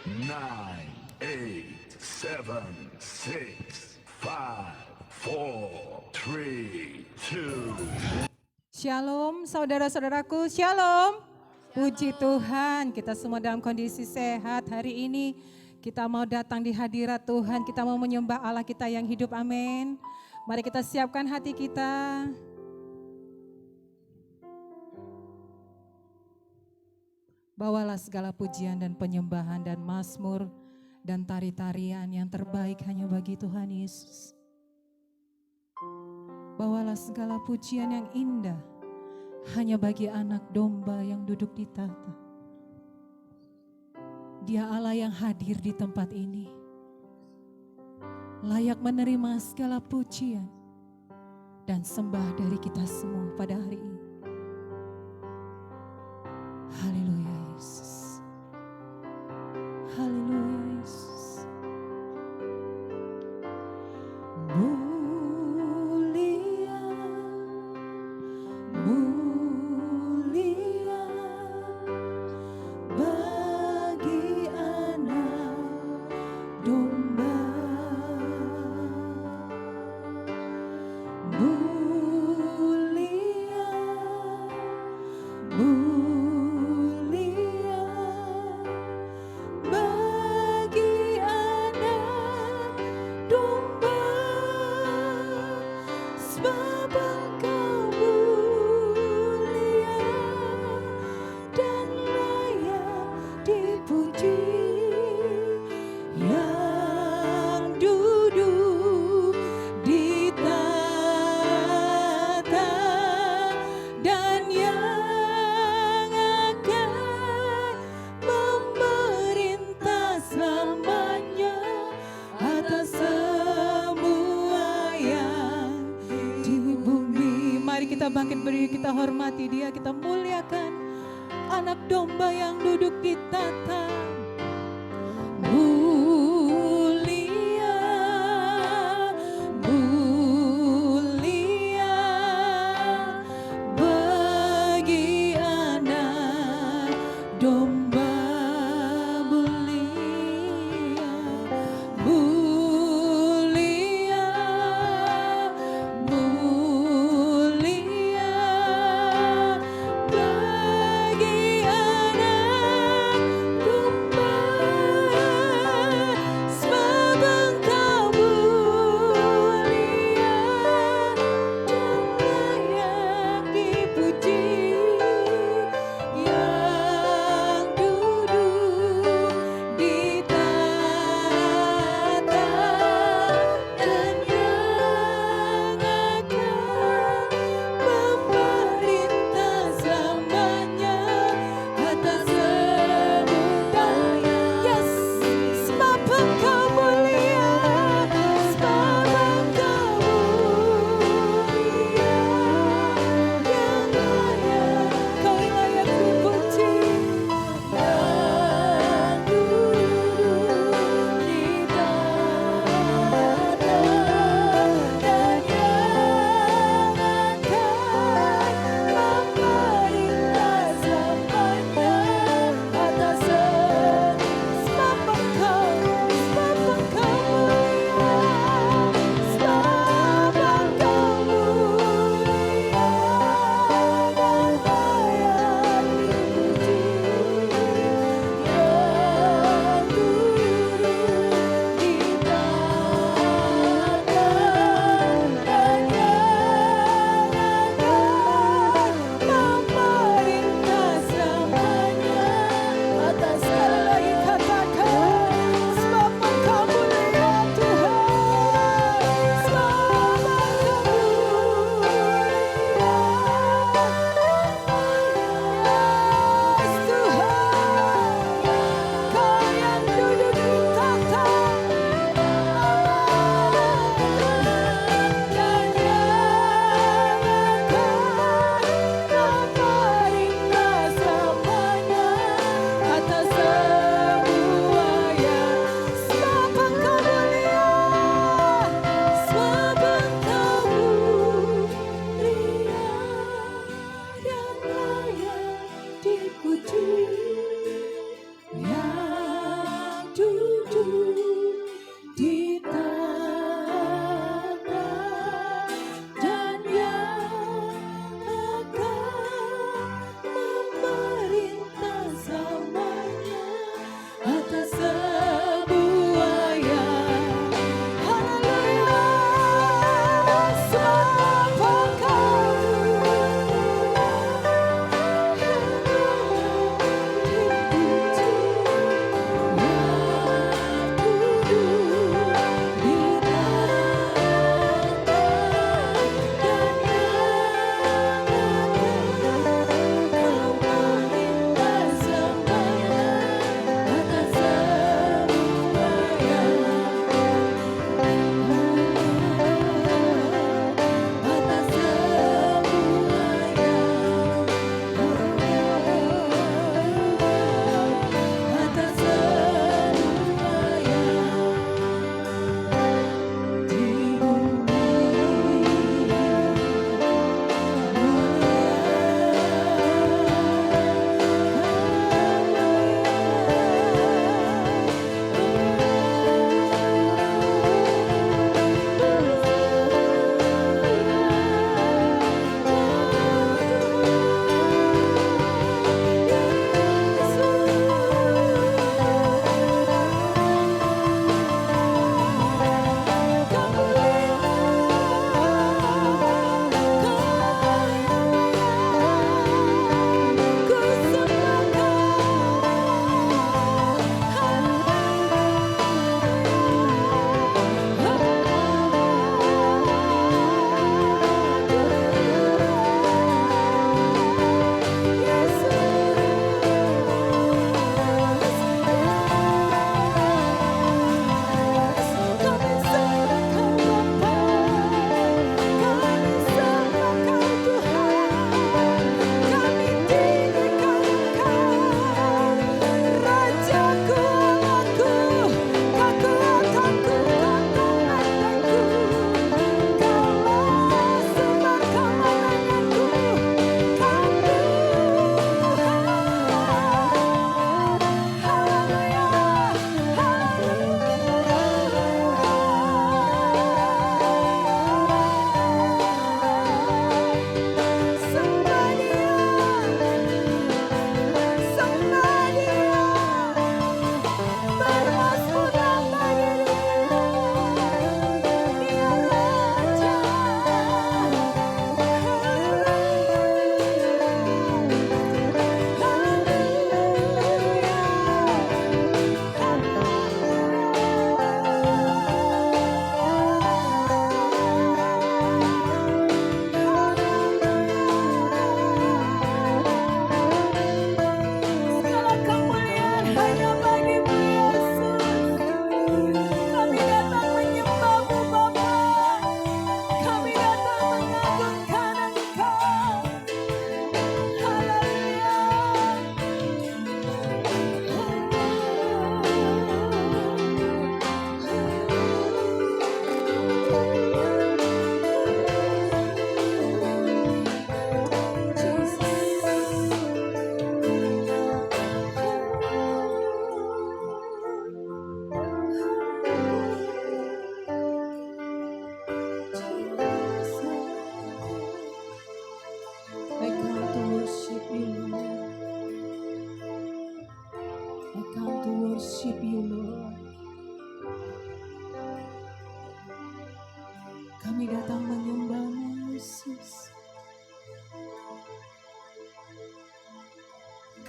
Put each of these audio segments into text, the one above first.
9, 8, 7, 6, 5, 4, 3, 2. Shalom saudara-saudaraku, shalom. Puji Tuhan, kita semua dalam kondisi sehat hari ini. Kita mau datang di hadirat Tuhan, kita mau menyembah Allah kita yang hidup, amin. Mari kita siapkan hati kita. Bawalah segala pujian dan penyembahan dan mazmur dan tari-tarian yang terbaik hanya bagi Tuhan Yesus. Bawalah segala pujian yang indah hanya bagi anak domba yang duduk di tahta. Dia Allah yang hadir di tempat ini. Layak menerima segala pujian dan sembah dari kita semua pada hari ini. Haleluya Yesus. Haleluya Yesus. Mulia, mulia bagi anak domba. Mulia, mulia bagi anak domba, sebab Engkau mulia dan layak dipuji, yang duduk di tahta dan yang akan memerintah selamanya atas semua yang di bumi. Mari kita bangkit berdiri, kita hormati Dia, kita muliakan anak domba yang duduk di tahta. Mulia, mulia bagi anak domba. Mulia, mulia, mulia bagi anak domba.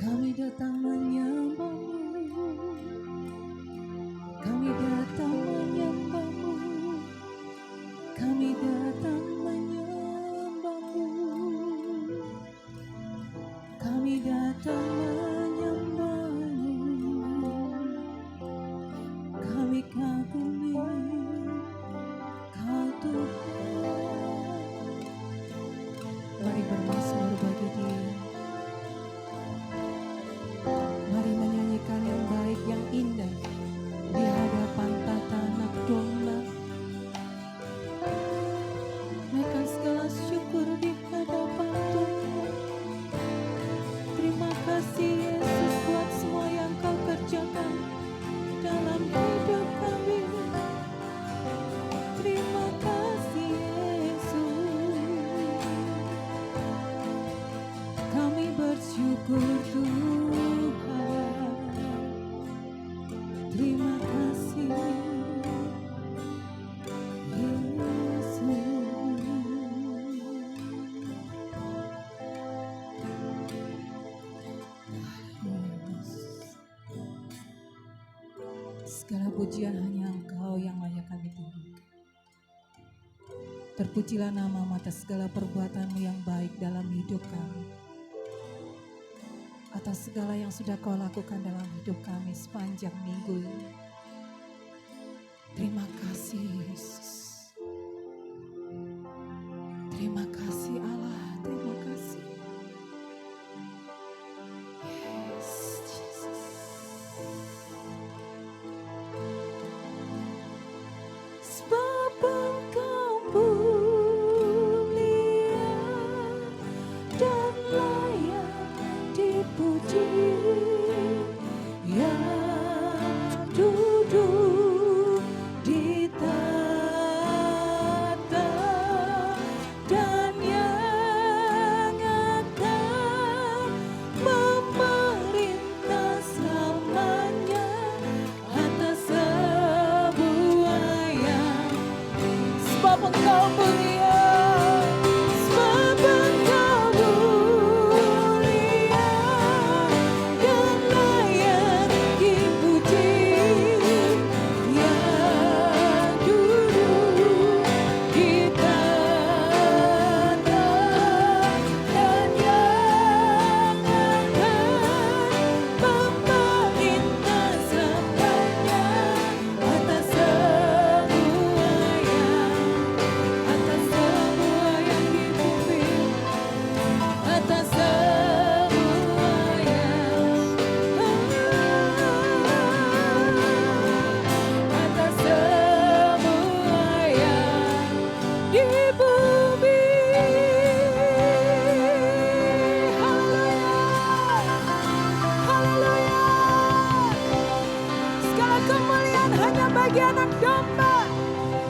Kami datang menyembah-Mu, kami datang menyembah-Mu, kami datang menyembah-Mu, kami datang menyembah-Mu, kami kagumi Kau Tuhan. Mari bermazmur bagi Dia. Mari menyanyikan yang baik, yang indah di hadapan tata anak domba. Naikkan segala syukur di hadapan Tuhan. Terima kasih Yesus buat semua yang Kau kerjakan dalam hidup kami. Terima kasih Yesus. Kami bersyukur Tuhan. Terima kasih Yesus. Segala pujian hanya Engkau yang layak kami tinggikan. Terpujilah nama-Mu atas segala perbuatan-Mu yang baik dalam hidup kami. Atas segala yang sudah Kau lakukan dalam hidup kami sepanjang minggu ini. Terima kasih Yesus. Terima kasih Allah, terima kasih. Yes, Jesus. Sebab Engkau mulia dan layak dipuji, yang duduk di tahta dan yang akan memerintah selamanya atas semua yang. Sebab Engkau mulia, sebab Engkau mulia dan layak dipuji, yang duduk di tahta dan yang akan memerintah selamanya atas semua yang di bumi, atas semua yang, atas semua yang di bumi. Haleluya, haleluya. Segala kemuliaan hanya bagi anak domba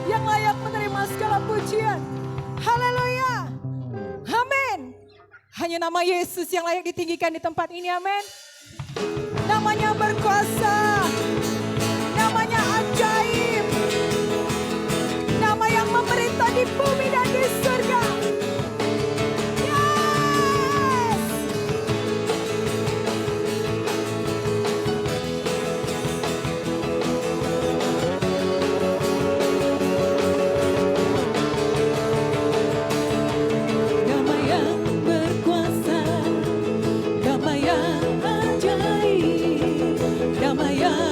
yang layak menerima segala pujian. Haleluya. Amin. Hanya nama Yesus yang layak ditinggikan di tempat ini. Amin. Namanya berkuasa. Namanya ajaib. Nama yang memerintah di bumi dan di surga. Yes. Nama yang berkuasa, nama yang ajaib, nama yang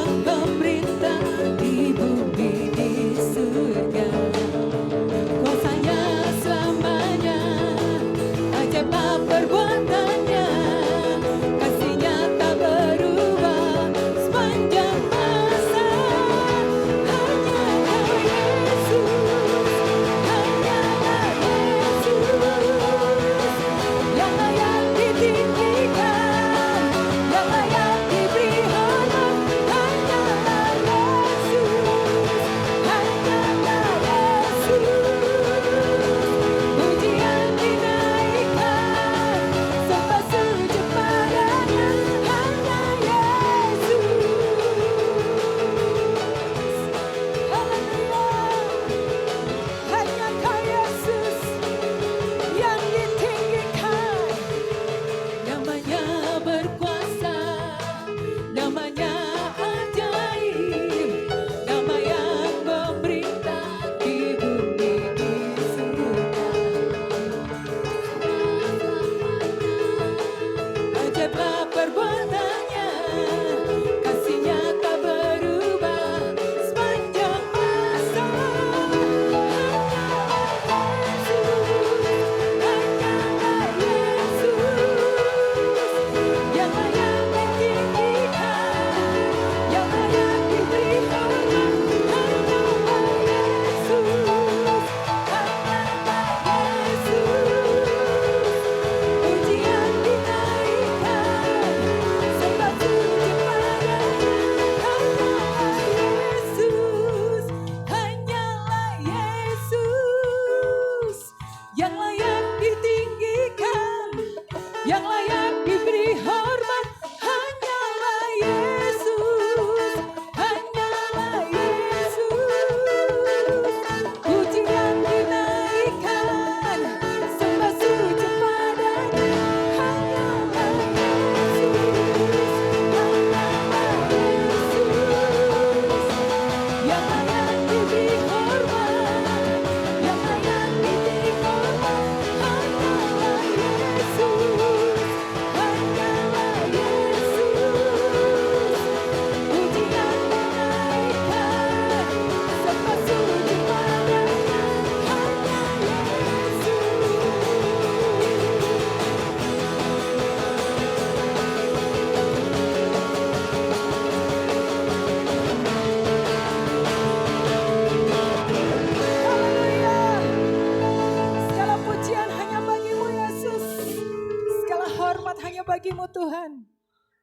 bagimu Tuhan.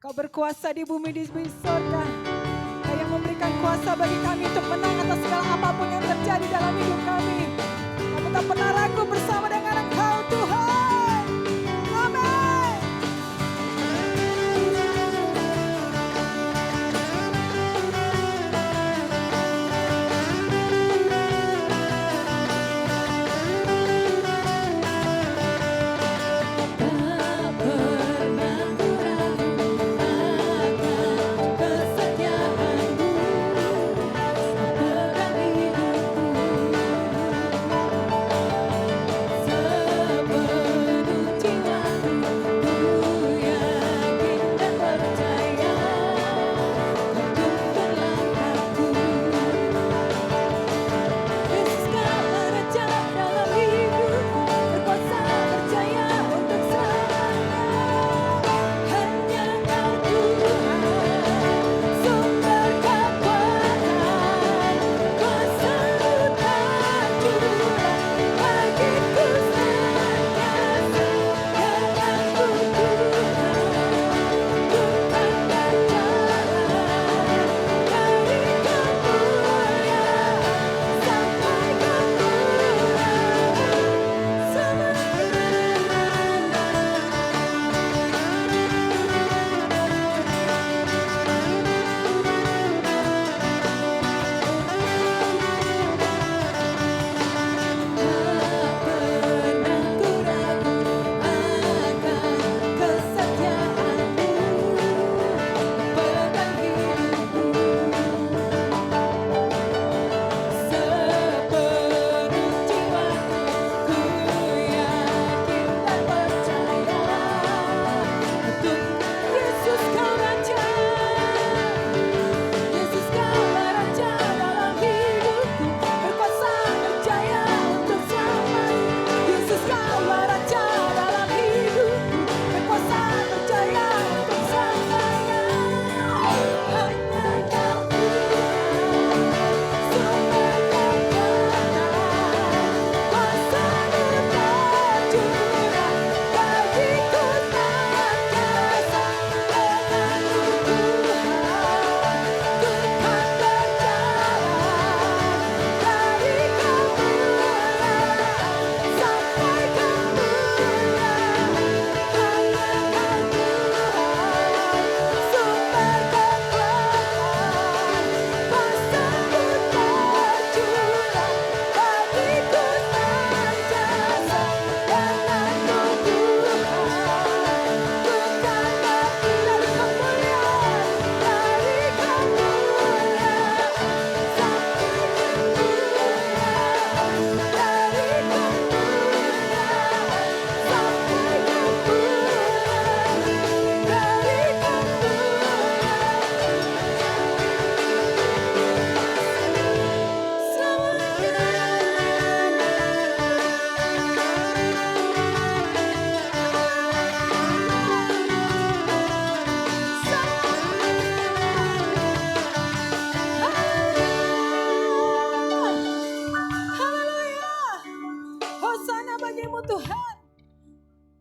Kau berkuasa di bumi di surga. Kau yang memberikan kuasa bagi kami untuk menang atas segala apapun yang terjadi dalam hidup kami. Kami tak pernah ragu bersama dengan Engkau Tuhan. Amin.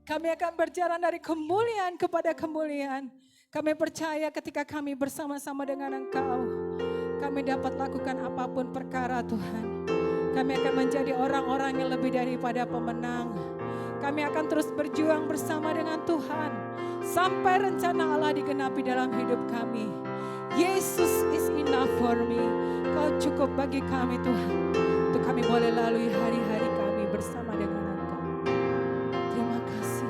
Kami akan berjalan dari kemuliaan kepada kemuliaan. Kami percaya ketika kami bersama-sama dengan Engkau, kami dapat lakukan apapun perkara Tuhan. Kami akan menjadi orang-orang yang lebih daripada pemenang. Kami akan terus berjuang bersama dengan Tuhan sampai rencana Allah digenapi dalam hidup kami. Yesus is enough for me. Kau cukup bagi kami Tuhan. Untuk kami boleh lalui hari-hari kami bersama dengan Engkau. Terima kasih.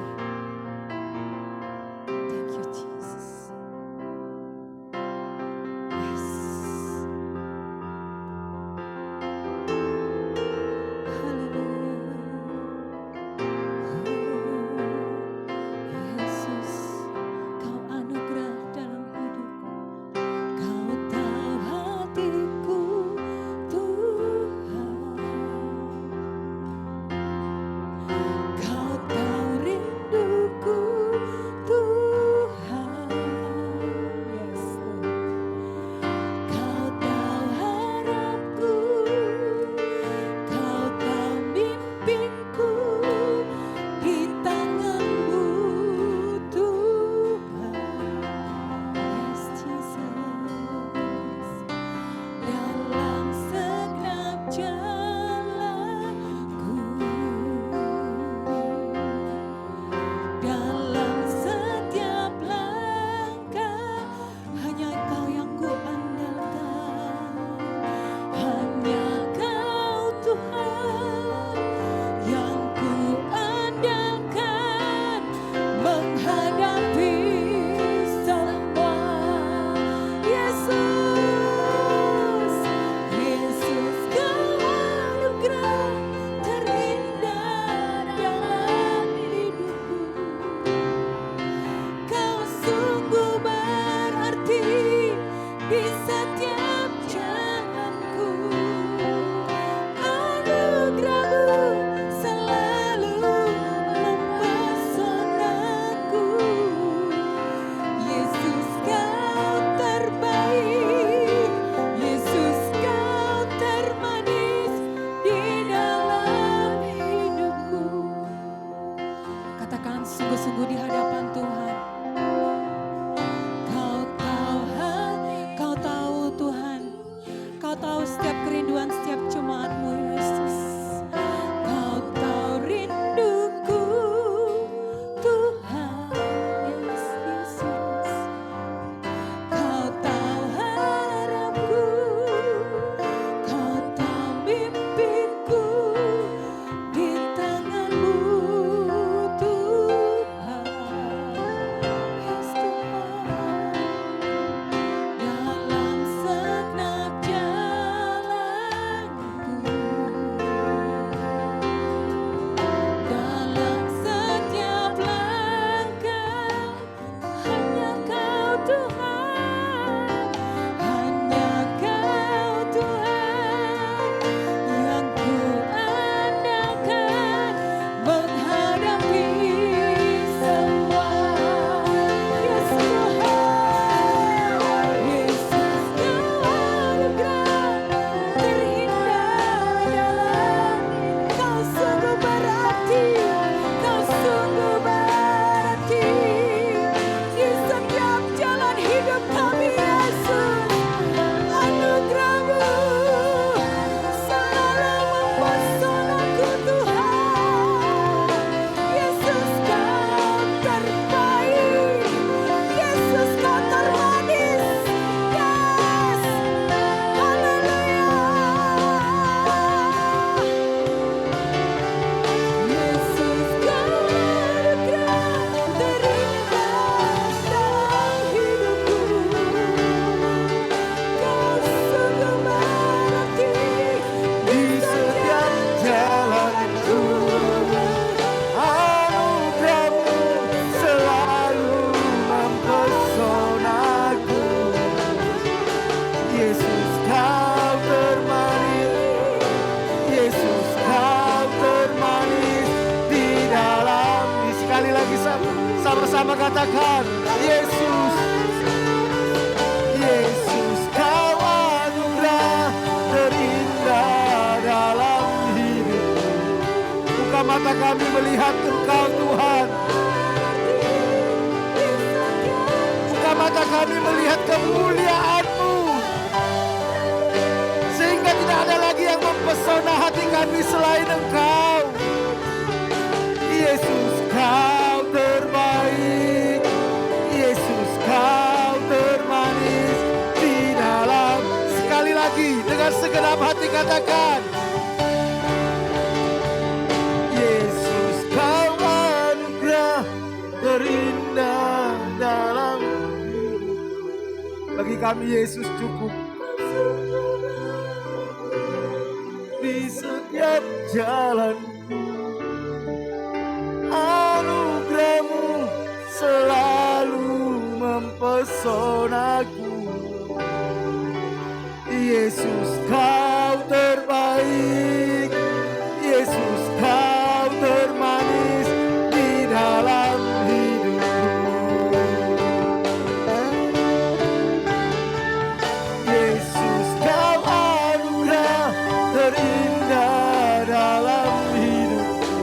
Thank you Jesus. Yes. Haleluya. Oh, Yesus, Kau anugerah dalam hidupku. Kau tahu hatiku Tuhan. Tuhan, sungguh-sungguh di hadapan Tuhan. Kau tahu Tuhan, Kau tahu setiap kerinduan setiap jemaat-Mu Yesus. Kau tahu rinduku Tuhan Yesus. Kau tahu harapku, Kau tahu mimpiku di tangan-Mu Tuhan. Yes Tuhan, dalam segenap jalanku, dalam setiap langkah, hanya Kau Tuhan, hanya Kau Tuhan yang ku andalkan menghadapi semua. Yes Tuhan, Yesus Kau anugerah terindah dalam. Kau sungguh berarti, Kau sungguh berarti di setiap jalan hidup kami Yesus. Anugerah-Mu selalu mempesonaku Tuhan. Yesus Kau terbaik, Yesus Kau termanis. Yes, haleluya. Yesus Kau anugerah terindah dalam hidupku. Kau sungguh berarti Di setiap jalanku, anugerah-Mu selalu mempesonaku. Yesus Kau termanis, Yesus Kau termanis di dalam. Sekali lagi sama-sama katakan, Yesus, Yesus Kau anugerah terindah dalam hidupku. Buka mata kami melihat Engkau Tuhan. Buka mata kami melihat kemuliaan-Mu, sehingga tidak ada lagi yang mempesona hati kami selain Engkau. Yesus Kau terbaik, Yesus Kau termanis di dalam. Sekali lagi dengan segenap hati katakan, Yesus Kau anugerah terindah dalam. Bagi kami Yesus cukup. Di setiap jalan, anugerah-Mu selalu mempesonaku. Yesus Kau terbaik, Yesus Kau termanis di dalam hidupku. Yesus Kau anugerah terindah dalam hidupku.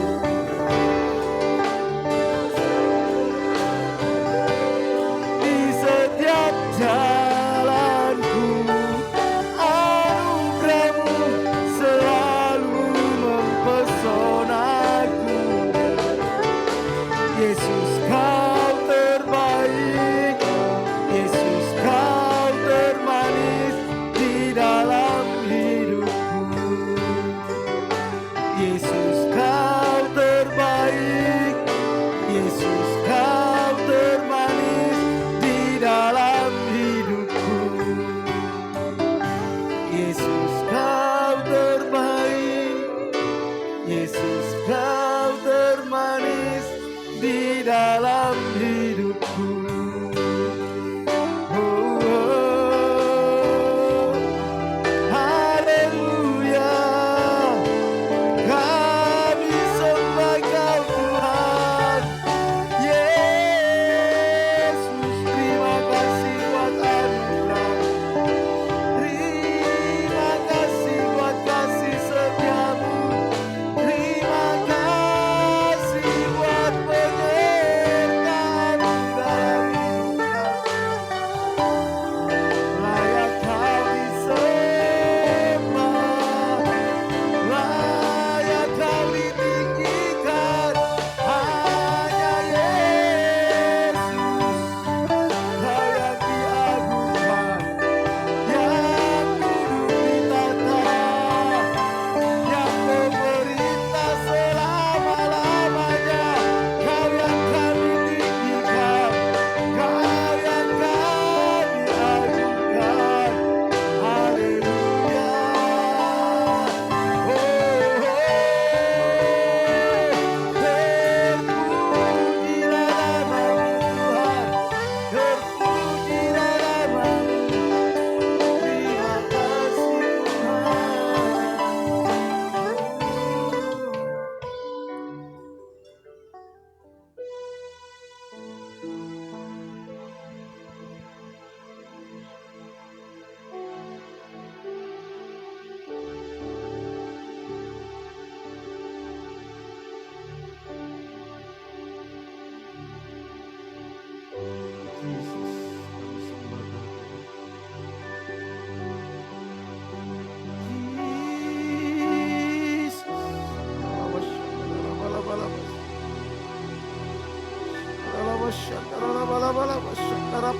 Di setiap jalanku, anugerah-Mu selalu mempesonaku. Yesus Kau terbaik, Yesus Kau termanis di dalam hidupku. Yesus Kau terbaik, Yesus Kau termanis di dalam hidupku. Yesus Kau terbaik, Yesus Kau termanis di dalam hidupku. Oh, oh, haleluya. Kami sembah Kau Tuhan. Yesus, terima kasih buat anugerah. Terima kasih buat kasih setiamu. Terima kasih buat penyertaan.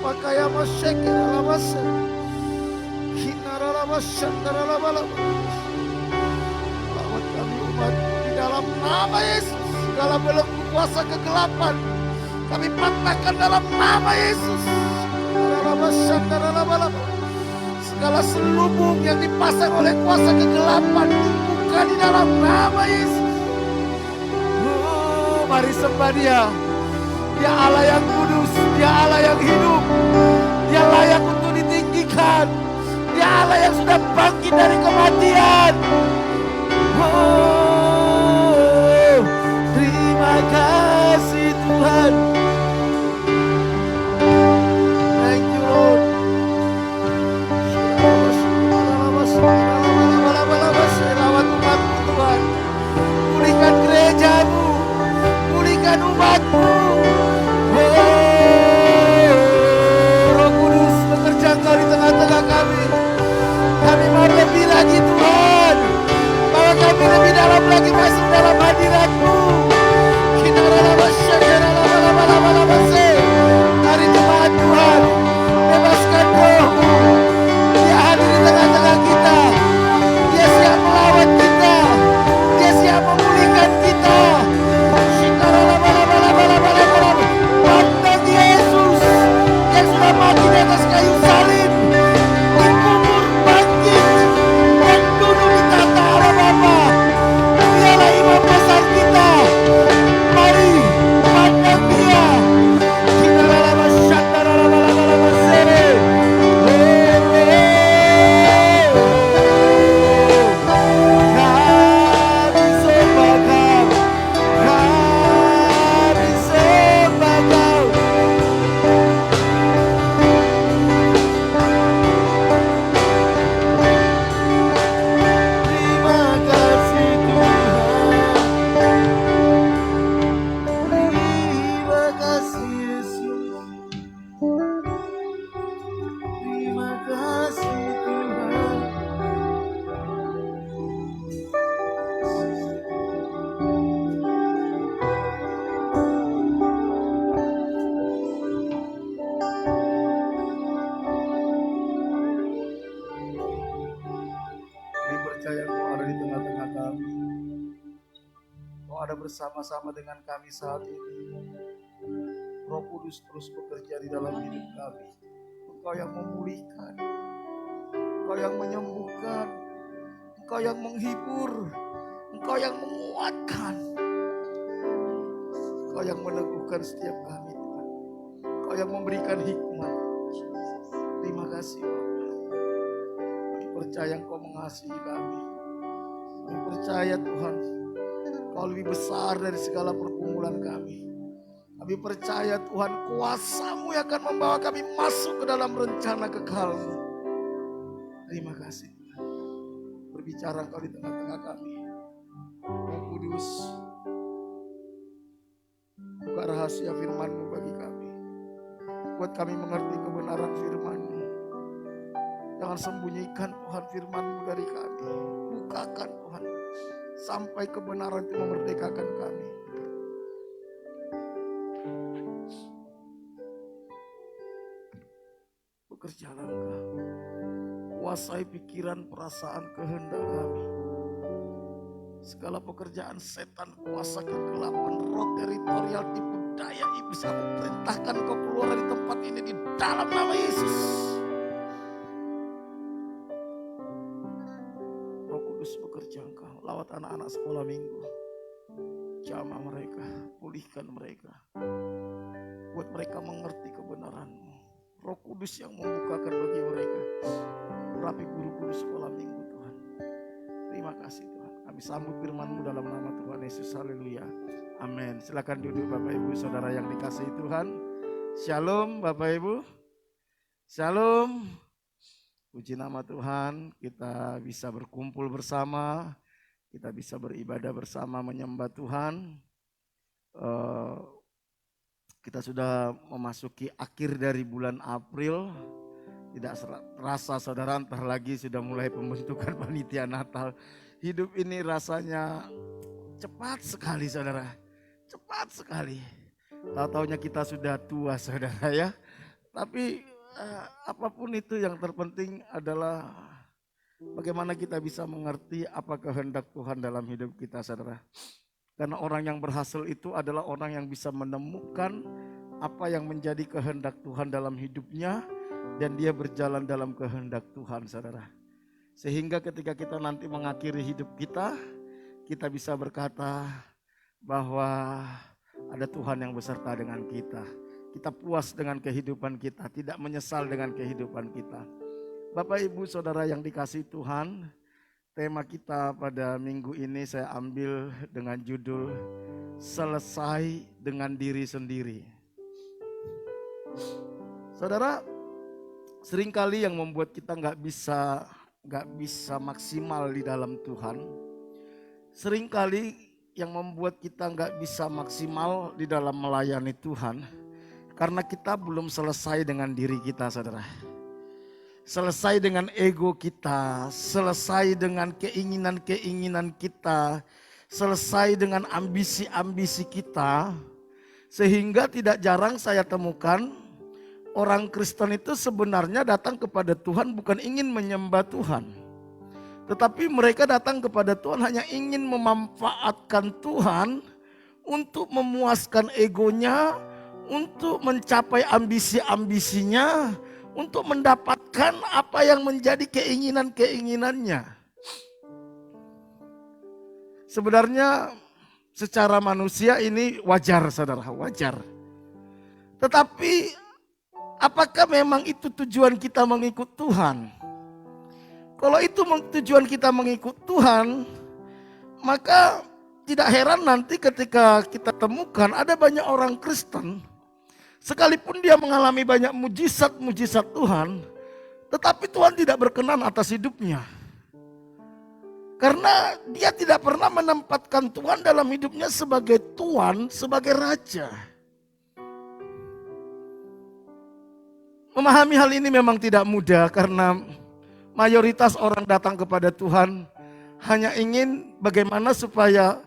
Pakaya masyeke lalabasa. Kinaralabasa daralabalaba. Lawat kami umat di dalam nama Yesus. Segala belenggu kuasa kegelapan kami patahkan dalam nama Yesus. Daralabasa daralabalaba. Segala selubung yang dipasang oleh kuasa kegelapan dibuka di dalam nama Yesus. Oh, mari sembah Dia. Dia Allah yang kudus, Dia Allah yang hidup. Dia layak untuk ditinggikan. Dia Allah yang sudah bangkit dari kematian. Oh, terima kasih Tuhan. Thank you Lord. Lawat umatmu Tuhan. Pulihkan gerejamu. Pulihkan umatmu. Roh Kudus bekerja Engkau di tengah-tengah kami. Kami mau lebih lagi Tuhan. Bawa kami lebih dalam lagi masuk dalam hadirat-Mu. Hari jemaat Tuhan, bebaskan roh-Mu. Dia hadir di tengah-tengah kita. Dia siap melawan kita. Dia siap memulihkan kita. Pandang Yesus yang sudah mati di atas kayu salib, dikubur, bangkit, dan duduk di tahta Allah Bapa. Dialah imam besar kita. Mari pandang Dia. Kita lama syakar lama sere. Kami sembah Kau. Kami sembah Kau. Terima kasih Tuhan. Terima kasih Yesus. Terima kasih Tuhan. Kami percaya Kau ada di tengah-tengah kami. Kau ada bersama-sama dengan kami saat ini. Roh Kudus terus bekerja di dalam hidup kami. Engkau yang memulihkan, Engkau yang menyembuhkan, Engkau yang menghibur, Engkau yang menguatkan, Engkau yang meneguhkan setiap kami Tuhan. Engkau yang memberikan hikmat. Terima kasih Bapa. Kami percaya Engkau mengasihi kami. Kami percaya Tuhan, Kau lebih besar dari segala pergumulan kami. Kami percaya Tuhan, kuasa-Mu yang akan membawa kami masuk ke dalam rencana kekal-Mu. Terima kasih Tuhan. Berbicara Engkau di tengah-tengah kami. Roh Kudus, buka rahasia firman-Mu bagi kami. Buat kami mengerti kebenaran firman-Mu. Jangan sembunyikan Tuhan firman-Mu dari kami. Bukakan Tuhan, sampai kebenaran itu memerdekakan kami. Bekerjalah Engkau. Kuasai pikiran, perasaan, kehendak kami. Segala pekerjaan setan, kuasa kegelapan, roh teritorial, tipu daya iblis, aku perintahkan Kau keluar dari tempat ini di dalam nama Yesus. Roh Kudus bekerja Engkau. Lawat anak-anak sekolah minggu. Jamah mereka, pulihkan mereka. Buat mereka mengerti kebenaran-Mu. Roh Kudus yang membukakan bagi mereka. Rapi guru-guru sekolah minggu Tuhan. Terima kasih Tuhan. Kami sambut firman-Mu dalam nama Tuhan Yesus. Haleluya. Amin. Silakan duduk Bapak Ibu Saudara yang dikasihi Tuhan. Shalom Bapak Ibu. Shalom. Puji nama Tuhan, kita bisa berkumpul bersama. Kita bisa beribadah bersama, menyembah Tuhan. Kita sudah memasuki akhir dari bulan April. Tidak terasa saudara, entar lagi sudah mulai pembentukan panitia Natal. Hidup ini rasanya cepat sekali saudara. Cepat sekali. Tahu-taunya kita sudah tua saudara ya. Tapi apapun itu yang terpenting adalah bagaimana kita bisa mengerti apa kehendak Tuhan dalam hidup kita, saudara. Karena orang yang berhasil itu adalah orang yang bisa menemukan apa yang menjadi kehendak Tuhan dalam hidupnya dan dia berjalan dalam kehendak Tuhan, saudara. Sehingga ketika kita nanti mengakhiri hidup kita, kita bisa berkata bahwa ada Tuhan yang beserta dengan kita. Kita puas dengan kehidupan kita, tidak menyesal dengan kehidupan kita. Bapak, Ibu, Saudara yang dikasihi Tuhan, tema kita pada minggu ini saya ambil dengan judul Selesai dengan Diri Sendiri. Saudara, seringkali yang membuat kita nggak bisa maksimal di dalam Tuhan, seringkali yang membuat kita nggak bisa maksimal di dalam melayani Tuhan, karena kita belum selesai dengan diri kita, saudara. Selesai dengan ego kita, selesai dengan keinginan-keinginan kita, selesai dengan ambisi-ambisi kita. Sehingga tidak jarang saya temukan orang Kristen itu sebenarnya datang kepada Tuhan bukan ingin menyembah Tuhan. Tetapi mereka datang kepada Tuhan hanya ingin memanfaatkan Tuhan untuk memuaskan egonya, untuk mencapai ambisi-ambisinya, untuk mendapatkan apa yang menjadi keinginan-keinginannya. Sebenarnya secara manusia ini wajar, saudara, wajar. Tetapi apakah memang itu tujuan kita mengikut Tuhan? Kalau itu tujuan kita mengikut Tuhan, maka tidak heran nanti ketika kita temukan ada banyak orang Kristen, sekalipun dia mengalami banyak mujizat-mujizat Tuhan, tetapi Tuhan tidak berkenan atas hidupnya. Karena dia tidak pernah menempatkan Tuhan dalam hidupnya sebagai Tuhan, sebagai Raja. Memahami hal ini memang tidak mudah karena mayoritas orang datang kepada Tuhan hanya ingin bagaimana supaya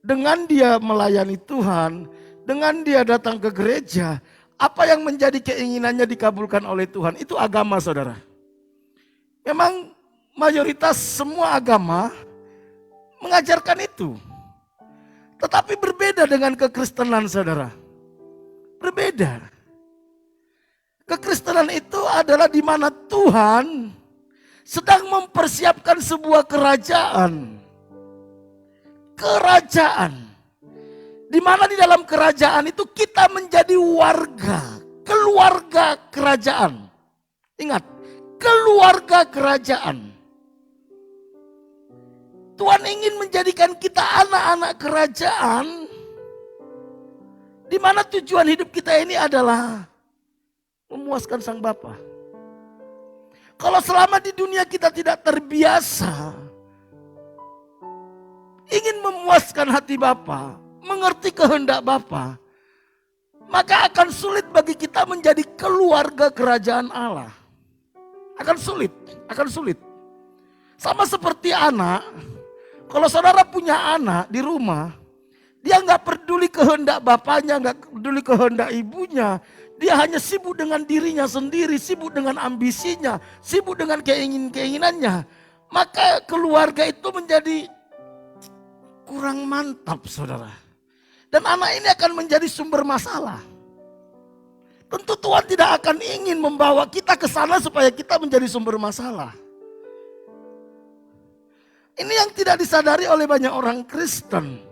dengan dia melayani Tuhan, dengan dia datang ke gereja, apa yang menjadi keinginannya dikabulkan oleh Tuhan. Itu agama, saudara. Memang mayoritas semua agama mengajarkan itu. Tetapi berbeda dengan kekristenan, saudara. Berbeda. Kekristenan itu adalah di mana Tuhan sedang mempersiapkan sebuah kerajaan. Kerajaan. Di mana di dalam kerajaan itu kita menjadi warga, keluarga kerajaan. Ingat, keluarga kerajaan. Tuhan ingin menjadikan kita anak-anak kerajaan, di mana tujuan hidup kita ini adalah memuaskan Sang Bapa. Kalau selama di dunia kita tidak terbiasa ingin memuaskan hati Bapa, mengerti kehendak Bapa, maka akan sulit bagi kita menjadi keluarga kerajaan Allah. Akan sulit, akan sulit. Sama seperti anak, kalau saudara punya anak di rumah, dia nggak peduli kehendak bapaknya, nggak peduli kehendak ibunya. Dia hanya sibuk dengan dirinya sendiri, sibuk dengan ambisinya, sibuk dengan keinginannya. Maka keluarga itu menjadi kurang mantap, saudara. Dan anak ini akan menjadi sumber masalah. Tentu Tuhan tidak akan ingin membawa kita ke sana supaya kita menjadi sumber masalah. Ini yang tidak disadari oleh banyak orang Kristen.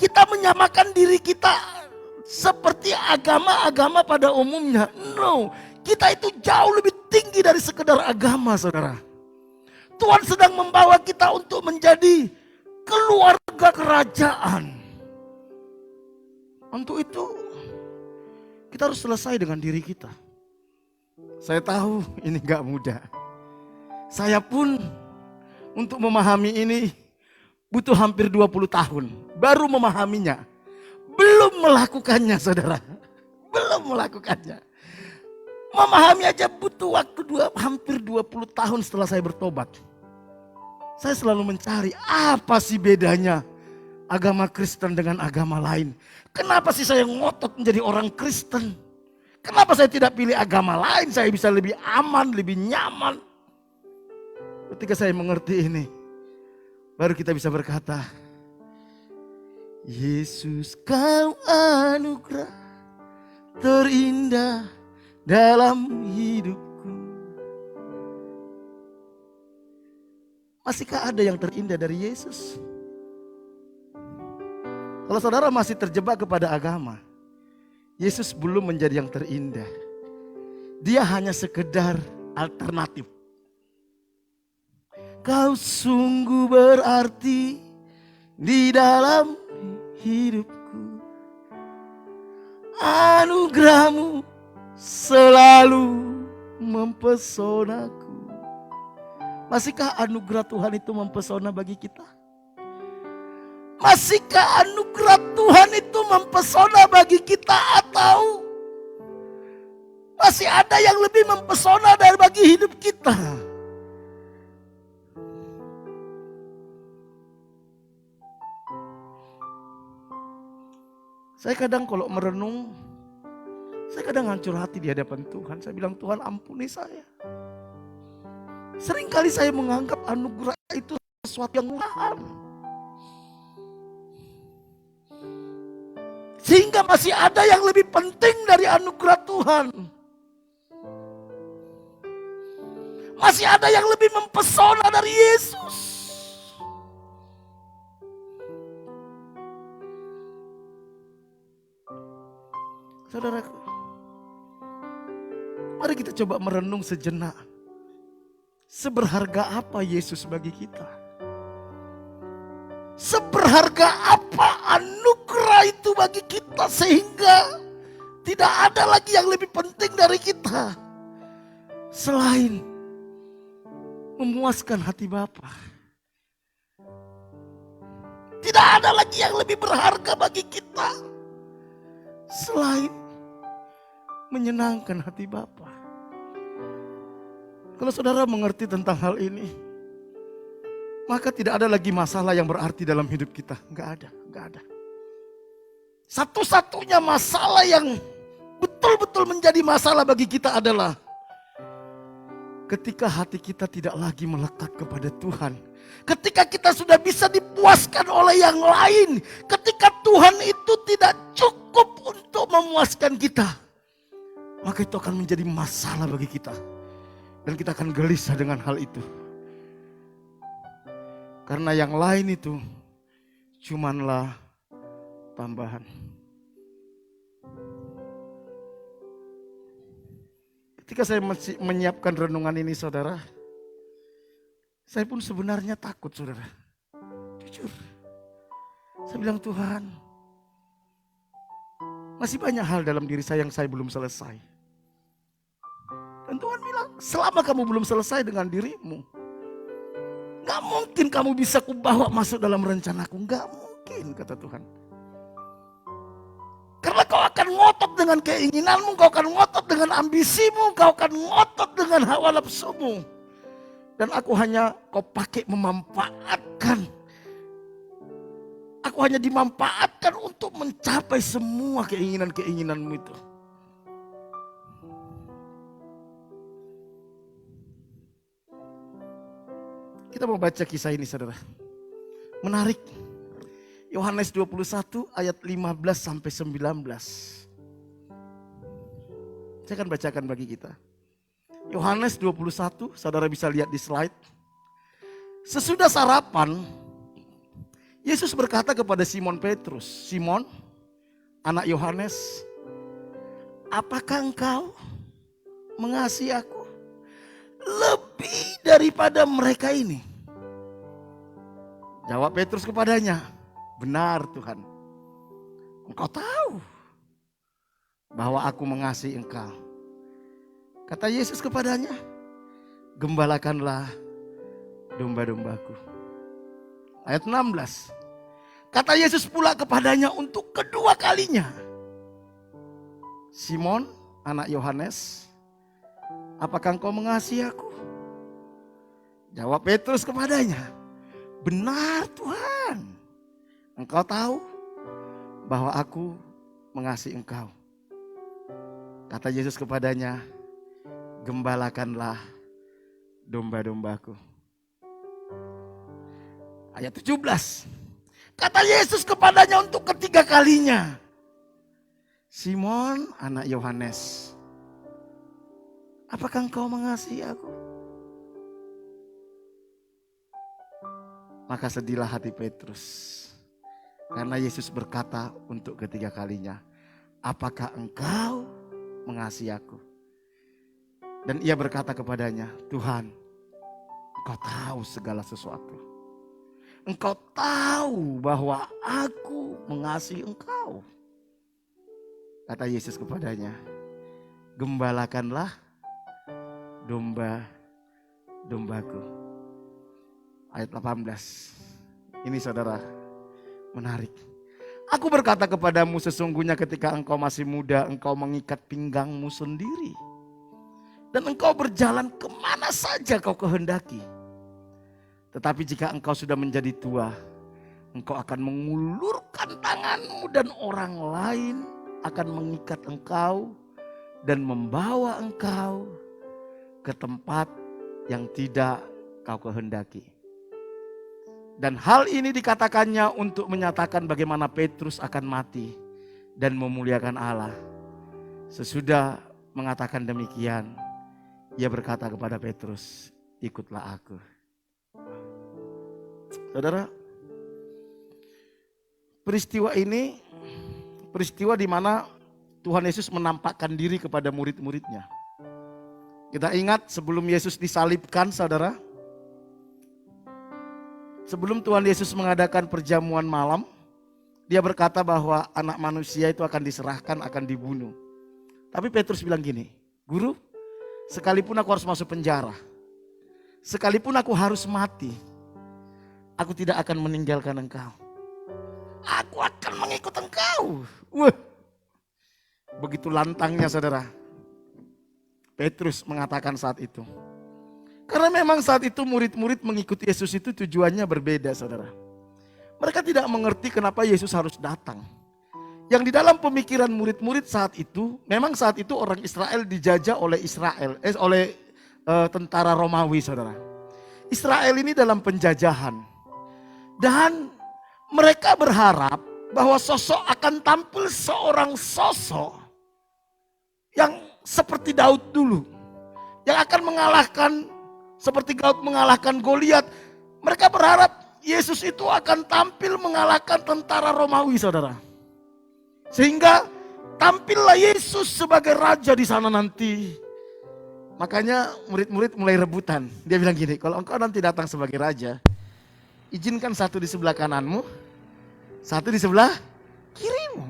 Kita menyamakan diri kita seperti agama-agama pada umumnya. No, kita itu jauh lebih tinggi dari sekedar agama, saudara. Tuhan sedang membawa kita untuk menjadi keluarga kerajaan. Untuk itu kita harus selesai dengan diri kita. Saya tahu ini gak mudah. Saya pun untuk memahami ini butuh hampir 20 tahun. Baru memahaminya. Belum melakukannya, saudara. Belum melakukannya. Memahami aja butuh waktu hampir 20 tahun setelah saya bertobat. Saya selalu mencari apa sih bedanya agama Kristen dengan agama lain. Kenapa sih saya ngotot menjadi orang Kristen? Kenapa saya tidak pilih agama lain? Saya bisa lebih aman, lebih nyaman. Ketika saya mengerti ini, baru kita bisa berkata, Yesus, kau anugerah terindah dalam hidupku. Masihkah ada yang terindah dari Yesus? Kalau saudara masih terjebak kepada agama, Yesus belum menjadi yang terindah. Dia hanya sekedar alternatif. Kau sungguh berarti di dalam hidupku. Anugerahmu selalu mempesonaku. Masihkah anugerah Tuhan itu mempesona bagi kita? Masihkah anugerah Tuhan itu mempesona bagi kita, atau masih ada yang lebih mempesona dari bagi hidup kita? Saya kadang kalau merenung, saya kadang hancur hati di hadapan Tuhan. Saya bilang, Tuhan ampuni saya. Seringkali saya menganggap anugerah itu sesuatu yang mahal. Sehingga masih ada yang lebih penting dari anugerah Tuhan. Masih ada yang lebih mempesona dari Yesus. Saudaraku, mari kita coba merenung sejenak. Seberharga apa Yesus bagi kita? Seberharga apa anugerah itu bagi kita, sehingga tidak ada lagi yang lebih penting dari kita selain memuaskan hati Bapa. Tidak ada lagi yang lebih berharga bagi kita selain menyenangkan hati Bapa. Kalau saudara mengerti tentang hal ini, maka tidak ada lagi masalah yang berarti dalam hidup kita. Enggak ada. Satu-satunya masalah yang betul-betul menjadi masalah bagi kita adalah ketika hati kita tidak lagi melekat kepada Tuhan. Ketika kita sudah bisa dipuaskan oleh yang lain. Ketika Tuhan itu tidak cukup untuk memuaskan kita, maka itu akan menjadi masalah bagi kita. Dan kita akan gelisah dengan hal itu. Karena yang lain itu cumanlah tambahan. Ketika saya menyiapkan renungan ini, saudara, saya pun sebenarnya takut, saudara. Jujur. Saya bilang, Tuhan, masih banyak hal dalam diri saya yang saya belum selesai. Dan Tuhan bilang, selama kamu belum selesai dengan dirimu, gak mungkin kamu bisa kubawa masuk dalam rencanaku. Gak mungkin, kata Tuhan. Karena kau akan ngotot dengan keinginanmu, kau akan ngotot dengan ambisimu, kau akan ngotot dengan hawa nafsumu. Dan aku hanya kau pakai memanfaatkan. Aku hanya dimanfaatkan untuk mencapai semua keinginan-keinginanmu itu. Kita mau baca kisah ini, saudara. Menarik. Yohanes 21 ayat 15 sampai 19. Saya akan bacakan bagi kita. Yohanes 21, saudara bisa lihat di slide. Sesudah sarapan, Yesus berkata kepada Simon Petrus, Simon, anak Yohanes, apakah engkau mengasihi aku lebih daripada mereka ini? Jawab Petrus kepadanya, benar Tuhan, engkau tahu bahwa aku mengasihi engkau. Kata Yesus kepadanya, gembalakanlah domba-dombaku. Ayat 16. Kata Yesus pula kepadanya untuk kedua kalinya, Simon, anak Yohanes, apakah engkau mengasihi aku? Jawab Petrus kepadanya, benar Tuhan, engkau tahu bahwa aku mengasihi engkau. Kata Yesus kepadanya, gembalakanlah domba-dombaku. Ayat 17. Kata Yesus kepadanya untuk ketiga kalinya, Simon anak Yohanes, apakah engkau mengasihi aku? Maka sedihlah hati Petrus, karena Yesus berkata untuk ketiga kalinya, apakah engkau mengasihi aku? Dan ia berkata kepadanya, Tuhan, engkau tahu segala sesuatu. Engkau tahu bahwa aku mengasihi engkau. Kata Yesus kepadanya, gembalakanlah domba-dombaku. Ayat 18. Ini saudara, menarik. Aku berkata kepadamu, sesungguhnya ketika engkau masih muda, engkau mengikat pinggangmu sendiri. Dan engkau berjalan kemana saja kau kehendaki. Tetapi jika engkau sudah menjadi tua, engkau akan mengulurkan tanganmu dan orang lain akan mengikat engkau dan membawa engkau ke tempat yang tidak kau kehendaki. Dan hal ini dikatakannya untuk menyatakan bagaimana Petrus akan mati dan memuliakan Allah. Sesudah mengatakan demikian, ia berkata kepada Petrus, ikutlah aku. Saudara, peristiwa ini peristiwa di mana Tuhan Yesus menampakkan diri kepada murid-muridnya. Kita ingat sebelum Yesus disalibkan, saudara. Sebelum Tuhan Yesus mengadakan perjamuan malam, dia berkata bahwa anak manusia itu akan diserahkan, akan dibunuh. Tapi Petrus bilang gini, Guru, sekalipun aku harus masuk penjara, sekalipun aku harus mati, aku tidak akan meninggalkan engkau. Aku akan mengikut engkau. Wah, begitu lantangnya saudara. Petrus mengatakan saat itu. Karena memang saat itu murid-murid mengikuti Yesus itu tujuannya berbeda saudara. Mereka tidak mengerti kenapa Yesus harus datang. Yang di dalam pemikiran murid-murid saat itu, memang saat itu orang Israel dijajah oleh tentara Romawi saudara. Israel ini dalam penjajahan. Dan mereka berharap bahwa sosok akan tampil seorang sosok yang seperti Daud dulu. Yang akan mengalahkan, seperti Daud mengalahkan Goliat. Mereka berharap Yesus itu akan tampil mengalahkan tentara Romawi saudara. Sehingga tampillah Yesus sebagai raja di sana nanti. Makanya murid-murid mulai rebutan. Dia bilang gini, kalau engkau nanti datang sebagai raja, izinkan satu di sebelah kananmu, satu di sebelah kirimu.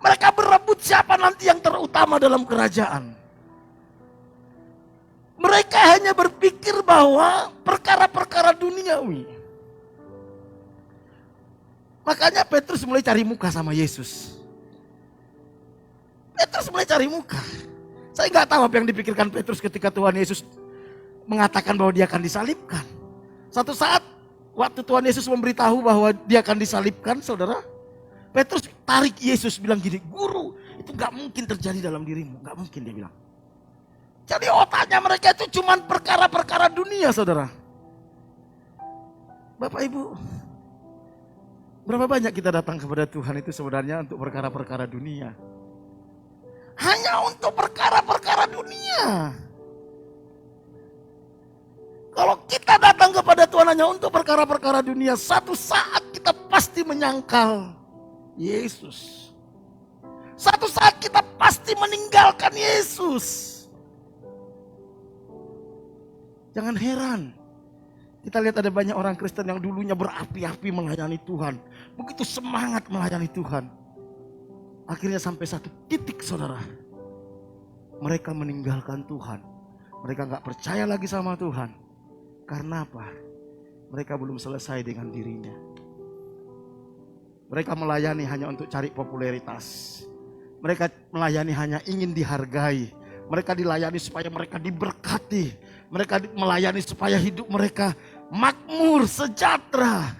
Mereka berebut siapa nanti yang terutama dalam kerajaan. Mereka hanya berpikir bahwa perkara-perkara duniawi. Makanya Petrus mulai cari muka sama Yesus. Petrus mulai cari muka. Saya nggak tahu apa yang dipikirkan Petrus ketika Tuhan Yesus mengatakan bahwa dia akan disalibkan. Satu saat waktu Tuhan Yesus memberitahu bahwa dia akan disalibkan, saudara, Petrus tarik Yesus bilang gini, Guru, itu gak mungkin terjadi dalam dirimu, gak mungkin dia bilang. Jadi otaknya mereka itu cuma perkara-perkara dunia, saudara. Bapak Ibu, berapa banyak kita datang kepada Tuhan itu sebenarnya untuk perkara-perkara dunia. Hanya untuk perkara-perkara dunia. Kalau kita datang kepada Tuhan hanya untuk perkara-perkara dunia, satu saat kita pasti menyangkal Yesus. Satu saat kita pasti meninggalkan Yesus. Jangan heran. Kita lihat ada banyak orang Kristen yang dulunya berapi-api melayani Tuhan. Begitu semangat melayani Tuhan. Akhirnya sampai satu titik saudara. Mereka meninggalkan Tuhan. Mereka gak percaya lagi sama Tuhan. Karena apa? Mereka belum selesai dengan dirinya. Mereka melayani hanya untuk cari popularitas. Mereka melayani hanya ingin dihargai. Mereka dilayani supaya mereka diberkati. Mereka melayani supaya hidup mereka makmur, sejahtera.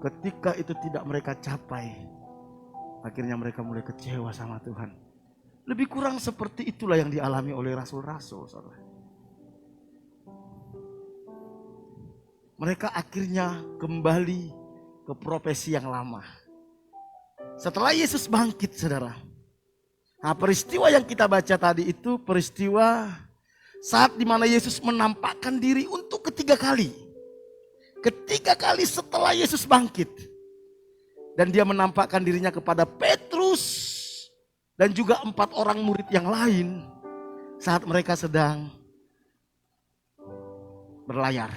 Ketika itu tidak mereka capai, akhirnya mereka mulai kecewa sama Tuhan. Lebih kurang seperti itulah yang dialami oleh rasul-rasul, saudara. Mereka akhirnya kembali ke profesi yang lama. Setelah Yesus bangkit, saudara. Nah, peristiwa yang kita baca tadi itu peristiwa saat dimana Yesus menampakkan diri untuk ketiga kali. Ketiga kali setelah Yesus bangkit. Dan dia menampakkan dirinya kepada Petrus dan juga 4 orang murid yang lain saat mereka sedang berlayar,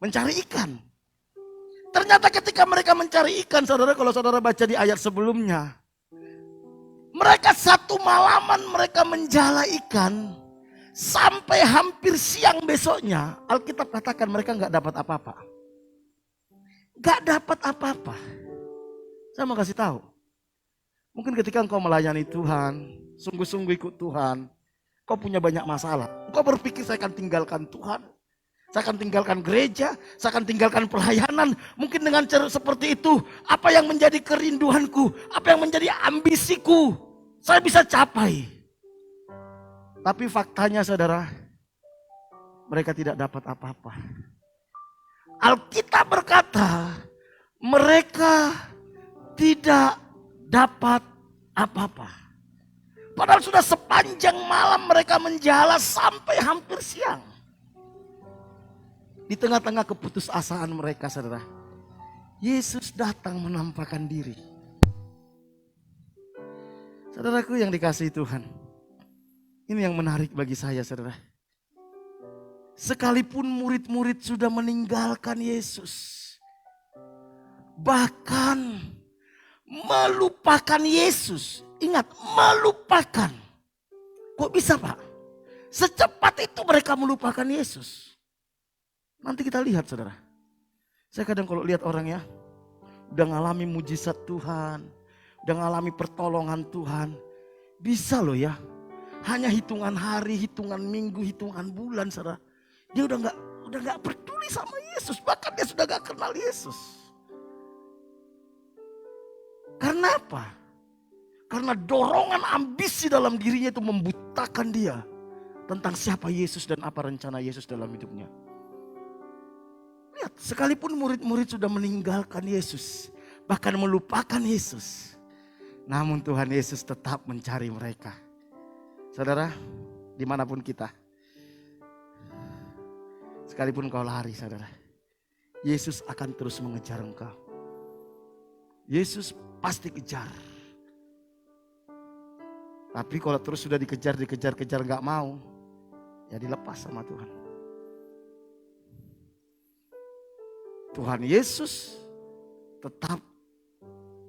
mencari ikan. Ternyata ketika mereka mencari ikan, saudara, kalau saudara baca di ayat sebelumnya, mereka 1 malaman mereka menjala ikan sampai hampir siang besoknya. Alkitab katakan mereka nggak dapat apa-apa. Nggak dapat apa-apa. Saya mau kasih tahu. Mungkin ketika engkau melayani Tuhan, sungguh-sungguh ikut Tuhan, kau punya banyak masalah. Engkau berpikir saya akan tinggalkan Tuhan, saya akan tinggalkan gereja, saya akan tinggalkan pelayanan. Mungkin dengan cara seperti itu, apa yang menjadi kerinduanku, apa yang menjadi ambisiku, saya bisa capai. Tapi faktanya, saudara, mereka tidak dapat apa-apa. Alkitab berkata, mereka tidak dapat apa-apa. Padahal sudah sepanjang malam mereka menjala sampai hampir siang. Di tengah-tengah keputusasaan mereka, saudara, Yesus datang menampakkan diri. Saudaraku yang dikasihi Tuhan, ini yang menarik bagi saya, saudara. Sekalipun murid-murid sudah meninggalkan Yesus, bahkan melupakan Yesus. Ingat, melupakan. Kok bisa, Pak? Secepat itu mereka melupakan Yesus. Nanti kita lihat, saudara. Saya kadang kalau lihat orang ya, udah ngalami mujizat Tuhan, udah ngalami pertolongan Tuhan, bisa loh ya. Hanya hitungan hari, hitungan minggu, hitungan bulan, saudara. Dia udah nggak peduli sama Yesus, bahkan dia sudah nggak kenal Yesus. Karena apa? Karena dorongan ambisi dalam dirinya itu membutakan dia tentang siapa Yesus dan apa rencana Yesus dalam hidupnya. Lihat, sekalipun murid-murid sudah meninggalkan Yesus, bahkan melupakan Yesus, namun Tuhan Yesus tetap mencari mereka. Saudara, dimanapun kita, sekalipun kau lari, saudara, Yesus akan terus mengejar engkau. Yesus pasti kejar. Tapi kalau terus sudah dikejar gak mau, ya dilepas sama Tuhan. Tuhan Yesus tetap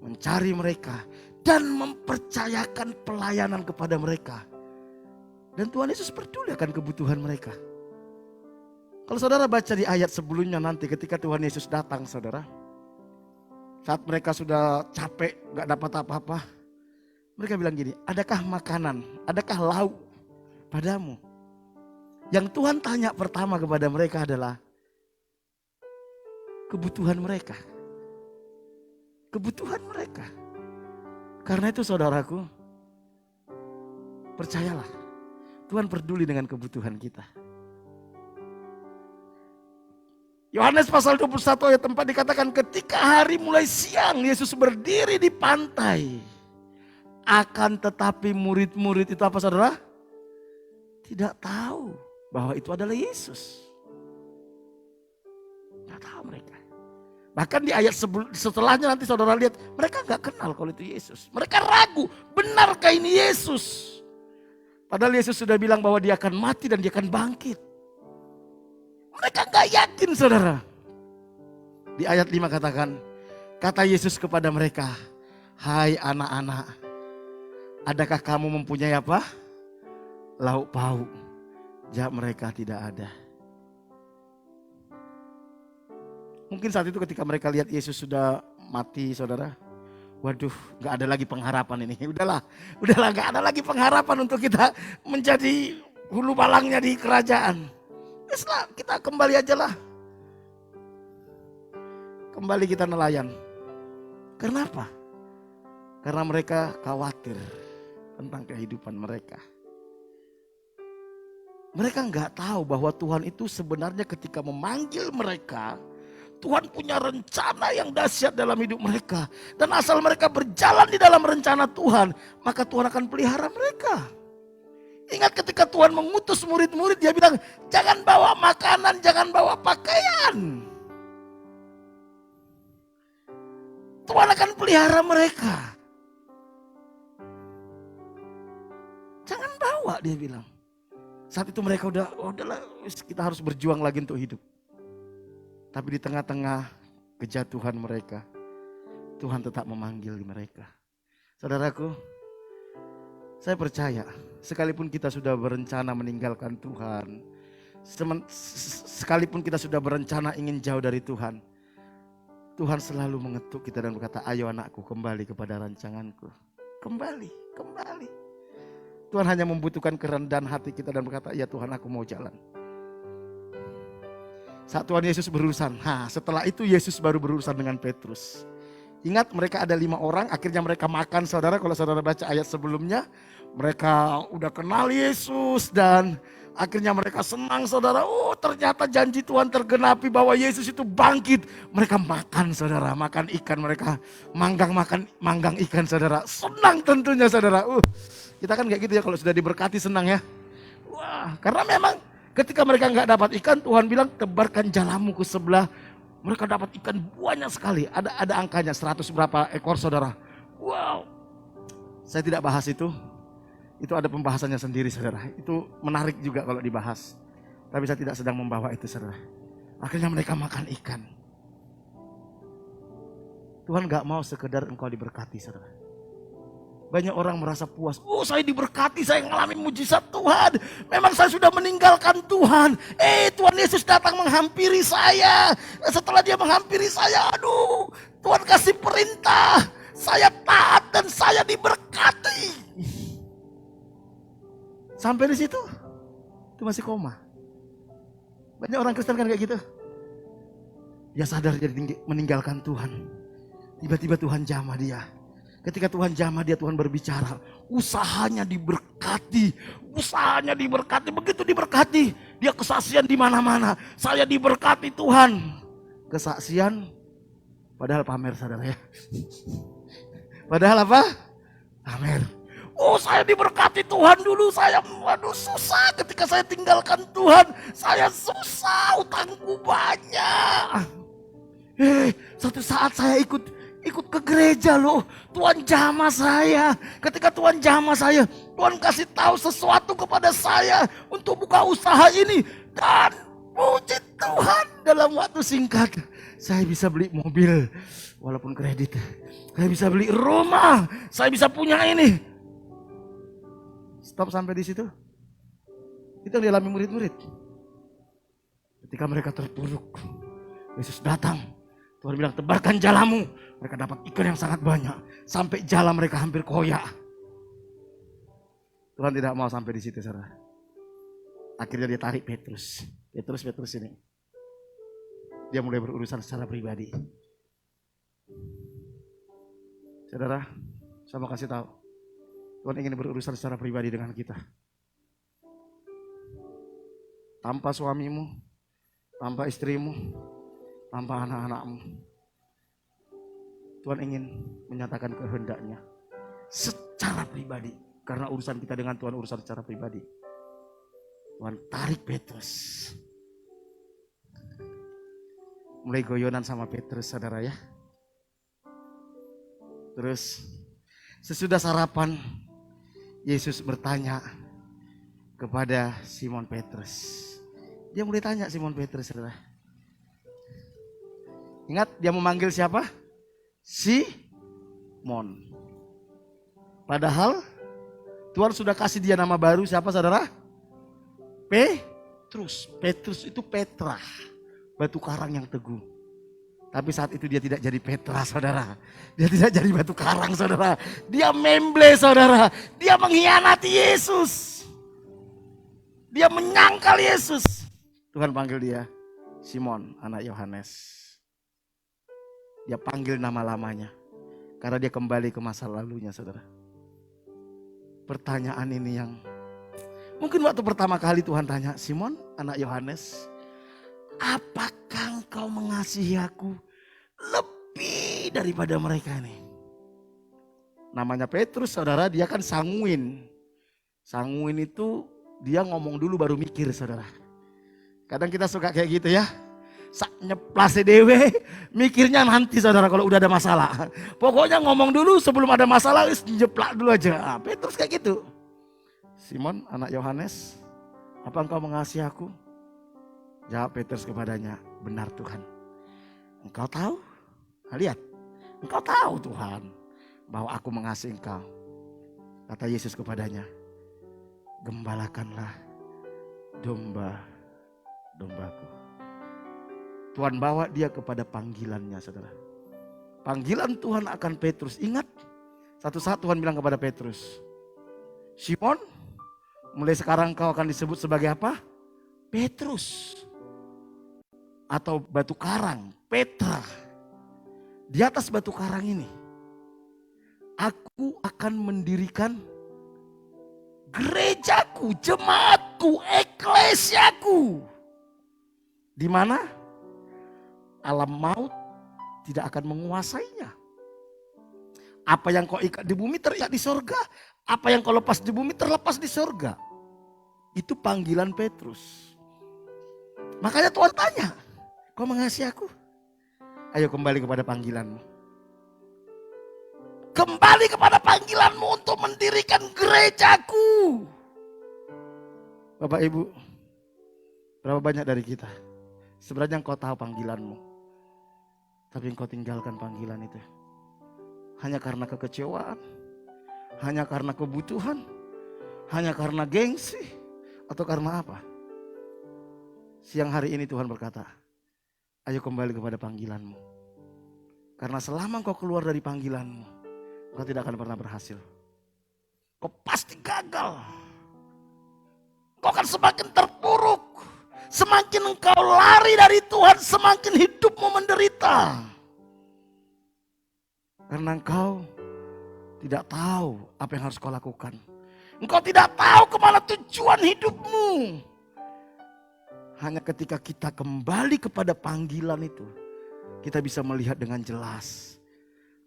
mencari mereka dan mempercayakan pelayanan kepada mereka. Dan Tuhan Yesus peduli akan kebutuhan mereka. Kalau saudara baca di ayat sebelumnya nanti ketika Tuhan Yesus datang, saudara, saat mereka sudah capek, gak dapat apa-apa, mereka bilang gini, adakah makanan, adakah lauk padamu? Yang Tuhan tanya pertama kepada mereka adalah kebutuhan mereka. Kebutuhan mereka. Karena itu saudaraku, percayalah, Tuhan peduli dengan kebutuhan kita. Yohanes pasal 21 ayat 4 dikatakan ketika hari mulai siang Yesus berdiri di pantai. Akan tetapi murid-murid itu apa, saudara? Tidak tahu bahwa itu adalah Yesus. Tidak tahu mereka. Bahkan di ayat setelahnya nanti saudara lihat, mereka gak kenal kalau itu Yesus. Mereka ragu, benarkah ini Yesus? Padahal Yesus sudah bilang bahwa dia akan mati dan dia akan bangkit. Mereka gak yakin, saudara. Di ayat 5 katakan, kata Yesus kepada mereka, hai anak-anak, adakah kamu mempunyai apa? Lauk pauk. Jawab mereka, tidak ada. Mungkin saat itu ketika mereka lihat Yesus sudah mati, saudara, waduh, gak ada lagi pengharapan ini. Udahlah, gak ada lagi pengharapan untuk kita menjadi hulu balangnya di kerajaan. Lah, kita kembali aja lah. Kembali kita nelayan. Kenapa? Karena mereka khawatir. tentang kehidupan mereka. Mereka nggak tahu bahwa Tuhan itu sebenarnya ketika memanggil mereka, Tuhan punya rencana yang dahsyat dalam hidup mereka. Dan asal mereka berjalan di dalam rencana Tuhan, maka Tuhan akan pelihara mereka. Ingat ketika Tuhan mengutus murid-murid, dia bilang, jangan bawa makanan, jangan bawa pakaian. Tuhan akan pelihara mereka. Jangan bawa, dia bilang. Saat itu mereka udahlah, kita harus berjuang lagi untuk hidup. Tapi di tengah-tengah kejatuhan mereka, Tuhan tetap memanggil mereka. Saudaraku, saya percaya, sekalipun kita sudah berencana meninggalkan Tuhan, sekalipun kita sudah berencana ingin jauh dari Tuhan, Tuhan selalu mengetuk kita dan berkata, ayo anakku kembali kepada rancanganku. Kembali. Tuhan hanya membutuhkan kerendahan hati kita dan berkata, ya Tuhan aku mau jalan. Saat Tuhan Yesus berurusan, setelah itu Yesus baru berurusan dengan Petrus. Ingat mereka ada 5 orang, akhirnya mereka makan saudara. Kalau saudara baca ayat sebelumnya, mereka udah kenal Yesus dan akhirnya mereka senang saudara. Oh ternyata janji Tuhan tergenapi bahwa Yesus itu bangkit. Mereka makan saudara, makan ikan, mereka manggang ikan saudara. Senang tentunya saudara. Kita kan kayak gitu ya kalau sudah diberkati senang ya. Wah, karena memang ketika mereka nggak dapat ikan, Tuhan bilang tebarkan jalamu ke sebelah. Mereka dapat ikan banyak sekali. Ada angkanya 100 berapa ekor saudara. Wow. Saya tidak bahas itu. Itu ada pembahasannya sendiri saudara. Itu menarik juga kalau dibahas. Tapi saya tidak sedang membawa itu saudara. Akhirnya mereka makan ikan. Tuhan gak mau sekedar engkau diberkati saudara. Banyak orang merasa puas. Oh saya diberkati, saya mengalami mujizat Tuhan. Memang saya sudah meninggalkan Tuhan. Tuhan Yesus datang menghampiri saya. Setelah dia menghampiri saya, Tuhan kasih perintah. Saya taat dan saya diberkati. Sampai di situ, itu masih koma. Banyak orang Kristen kan kayak gitu. Dia sadar dia meninggalkan Tuhan. Tiba-tiba Tuhan jamah dia. Ketika Tuhan jamah dia, Tuhan berbicara. Usahanya diberkati. Begitu diberkati, dia kesaksian di mana-mana. Saya diberkati Tuhan. Kesaksian, padahal pamer saudara ya. Padahal apa? Pamer. Oh saya diberkati Tuhan dulu. Saya susah ketika saya tinggalkan Tuhan. Saya susah, utangku banyak. Satu saat saya ikut ke gereja loh. Tuhan jamah saya. Ketika Tuhan jamah saya, Tuhan kasih tahu sesuatu kepada saya untuk buka usaha ini. Dan puji Tuhan, dalam waktu singkat saya bisa beli mobil walaupun kredit. Saya bisa beli rumah. Saya bisa punya ini. Stop sampai di situ. Itu yang dialami murid-murid. Ketika mereka terpuruk, Yesus datang. Tuhan bilang tebarkan jalamu. Mereka dapat ikan yang sangat banyak. Sampai jala mereka hampir koyak. Tuhan tidak mau sampai di situ saudara. Akhirnya dia tarik Petrus. Petrus ini. Dia mulai berurusan secara pribadi. Saudara, saya mau kasih tahu. Tuhan ingin berurusan secara pribadi dengan kita. Tanpa suamimu, tanpa istrimu, tanpa anak-anakmu. Tuhan ingin menyatakan kehendaknya secara pribadi. Karena urusan kita dengan Tuhan urusan secara pribadi. Tuhan tarik Petrus. Mulai goyonan sama Petrus saudara ya. Terus sesudah sarapan Yesus bertanya kepada Simon Petrus. Dia mulai tanya Simon Petrus saudara. Ingat dia memanggil siapa? Simon. Padahal Tuhan sudah kasih dia nama baru siapa saudara? Petrus. Petrus itu Petra. Batu karang yang teguh. Tapi saat itu dia tidak jadi Petra saudara. Dia tidak jadi batu karang saudara. Dia memble saudara. Dia mengkhianati Yesus. Dia menyangkal Yesus. Tuhan panggil dia Simon anak Yohanes. Dia panggil nama lamanya. Karena dia kembali ke masa lalunya saudara. pertanyaan ini yang mungkin waktu pertama kali Tuhan tanya, Simon anak Yohanes, apakah engkau mengasihi aku lebih daripada mereka ini? Namanya Petrus saudara, dia kan sanguin. Sanguin itu dia ngomong dulu baru mikir saudara. Kadang kita suka kayak gitu ya. Sak nyeplase dewe, mikirnya nanti saudara kalau udah ada masalah. Pokoknya ngomong dulu sebelum ada masalah, nyeplak dulu aja. Nah, Petrus kayak gitu. Simon anak Yohanes, apa engkau mengasihi aku? Jawab Petrus kepadanya, benar Tuhan. Engkau tahu? Nah, lihat, engkau tahu Tuhan bahwa aku mengasihi engkau. Kata Yesus kepadanya, gembalakanlah domba-dombaku. Tuhan bawa dia kepada panggilannya saudara. Panggilan Tuhan akan Petrus. Ingat, satu saat Tuhan bilang kepada Petrus, Simon, mulai sekarang kau akan disebut sebagai apa? Petrus. Atau batu karang, Petra. Di atas batu karang ini, aku akan mendirikan gerejaku, jemaatku, eklesiaku. Di mana alam maut tidak akan menguasainya. Apa yang kau ikat di bumi terikat di sorga. Apa yang kau lepas di bumi terlepas di sorga. Itu panggilan Petrus. Makanya Tuhan tanya, kau mengasihi aku? Ayo kembali kepada panggilanmu. Kembali kepada panggilanmu untuk mendirikan gerejaku. Bapak Ibu, berapa banyak dari kita sebenarnya engkau tahu panggilanmu, tapi engkau tinggalkan panggilan itu hanya karena kekecewaan, hanya karena kebutuhan, hanya karena gengsi, atau karena apa? Siang hari ini Tuhan berkata, ayo kembali kepada panggilanmu. Karena selama engkau keluar dari panggilanmu, engkau tidak akan pernah berhasil. Kau pasti gagal. Kau akan semakin terpuruk. Semakin engkau lari dari Tuhan, semakin hidupmu menderita. Karena engkau tidak tahu apa yang harus kau lakukan. Engkau tidak tahu kemana tujuan hidupmu. Hanya ketika kita kembali kepada panggilan itu, kita bisa melihat dengan jelas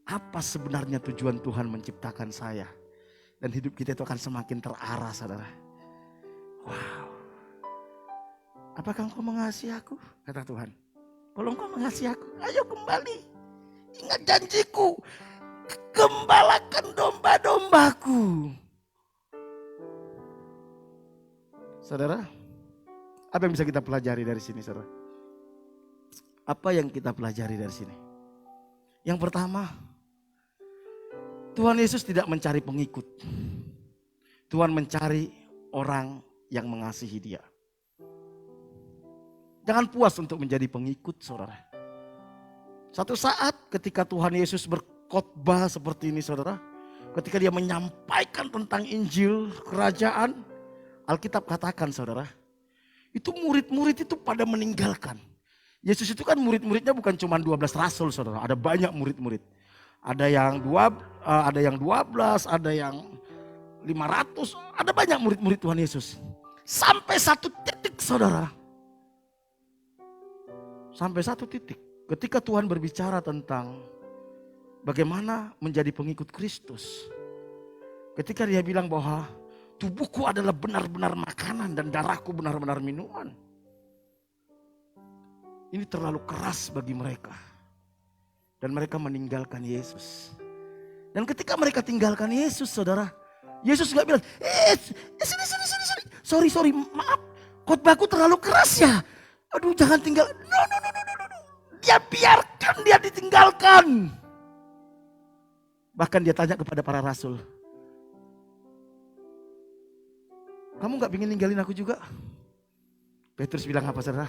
apa sebenarnya tujuan Tuhan menciptakan saya. Dan hidup kita itu akan semakin terarah saudara. Wow. Apakah engkau mengasihi aku? Kata Tuhan. Kalau engkau mengasihi aku, ayo kembali. Ingat janjiku. Gembalakan domba-dombaku. Saudara, apa yang bisa kita pelajari dari sini saudara? Apa yang kita pelajari dari sini? Yang pertama, Tuhan Yesus tidak mencari pengikut. Tuhan mencari orang yang mengasihi dia. Jangan puas untuk menjadi pengikut saudara. Satu saat ketika Tuhan Yesus berkhotbah seperti ini saudara. Ketika dia menyampaikan tentang Injil kerajaan. Alkitab katakan saudara. Itu murid-murid itu pada meninggalkan. Yesus itu kan murid-muridnya bukan cuma 12 rasul saudara. Ada banyak murid-murid. Ada yang 12, ada yang 500. Ada banyak murid-murid Tuhan Yesus. Sampai satu titik saudara. Sampai satu titik. Ketika Tuhan berbicara tentang bagaimana menjadi pengikut Kristus. Ketika dia bilang bahwa tubuhku adalah benar-benar makanan dan darahku benar-benar minuman. Ini terlalu keras bagi mereka. Dan mereka meninggalkan Yesus. Dan ketika mereka tinggalkan Yesus saudara. Yesus gak bilang, sini. Sorry, maaf. Khotbahku terlalu keras ya. Aduh jangan tinggal. No. Dia biarkan dia ditinggalkan. Bahkan dia tanya kepada para rasul. Kamu gak ingin ninggalin aku juga? Petrus bilang apa saudara?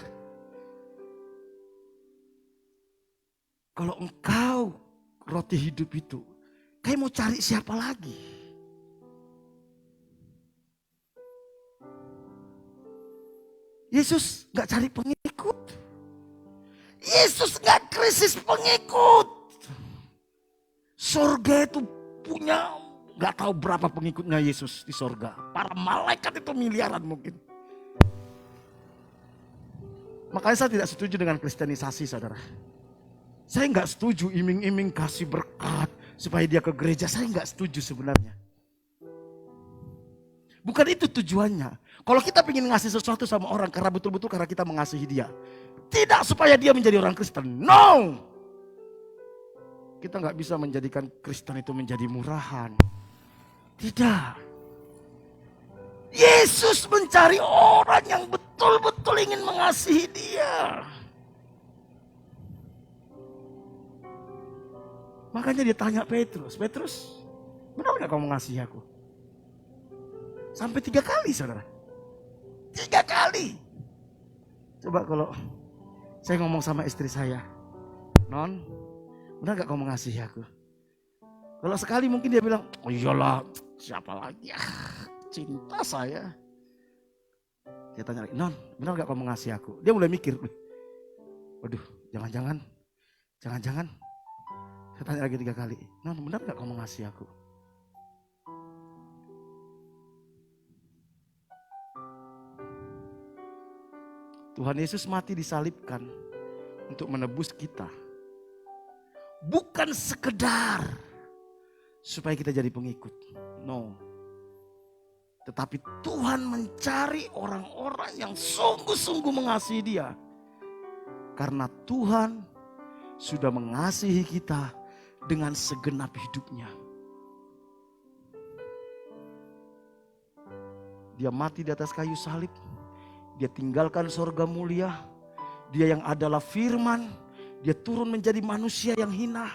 Kalau engkau roti hidup itu, kayak mau cari siapa lagi? Yesus gak cari pengikut. Yesus gak krisis pengikut. Surga itu punya Gak tahu berapa pengikutnya Yesus di sorga. Para malaikat itu miliaran mungkin. Makanya saya tidak setuju dengan kristenisasi, saudara. Saya nggak setuju iming-iming kasih berkat supaya dia ke gereja. Saya nggak setuju sebenarnya. Bukan itu tujuannya. Kalau kita ingin ngasih sesuatu sama orang karena betul-betul karena kita mengasihi dia. Tidak supaya dia menjadi orang Kristen. No. Kita nggak bisa menjadikan Kristen itu menjadi murahan. Tidak. Yesus mencari orang yang betul-betul ingin mengasihi dia. Makanya dia tanya Petrus, Petrus, benar gak kamu mengasihi aku? Sampai 3 kali, saudara. 3 kali. Coba kalau saya ngomong sama istri saya, Non, benar gak kamu mengasihi aku? Kalau sekali mungkin dia bilang, oh iyalah, siapa lagi ya, cinta saya. Dia tanya lagi, Non, benar gak kamu mengasihi aku? Dia mulai mikir, waduh, jangan-jangan. Saya tanya lagi 3 kali, Non, benar gak kamu mengasihi aku? Tuhan Yesus mati disalibkan untuk menebus kita. Bukan sekedar supaya kita jadi pengikut. No. Tetapi Tuhan mencari orang-orang yang sungguh-sungguh mengasihi dia. Karena Tuhan sudah mengasihi kita dengan segenap hidupnya. Dia mati di atas kayu salib. Dia tinggalkan sorga mulia. Dia yang adalah firman. Dia turun menjadi manusia yang hina.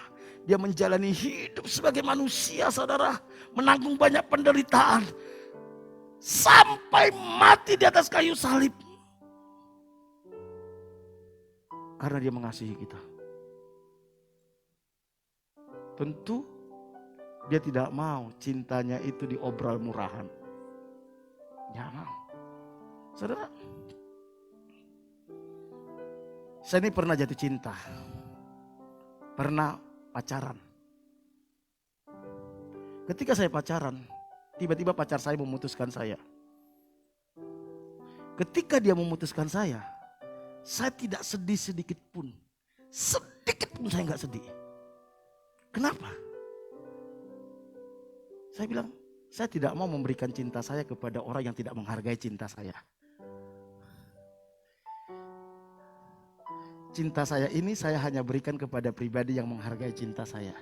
Dia menjalani hidup sebagai manusia, saudara. Menanggung banyak penderitaan. Sampai mati di atas kayu salib. Karena dia mengasihi kita. Tentu dia tidak mau cintanya itu diobral murahan. Jangan. Saudara, saya ini pernah jatuh cinta. Pernah pacaran. Ketika saya pacaran, tiba-tiba pacar saya memutuskan saya. Ketika dia memutuskan saya tidak sedih sedikit pun. Sedikit pun saya nggak sedih. Kenapa? Saya bilang, saya tidak mau memberikan cinta saya kepada orang yang tidak menghargai cinta saya. Cinta saya ini saya hanya berikan kepada pribadi yang menghargai cinta saya.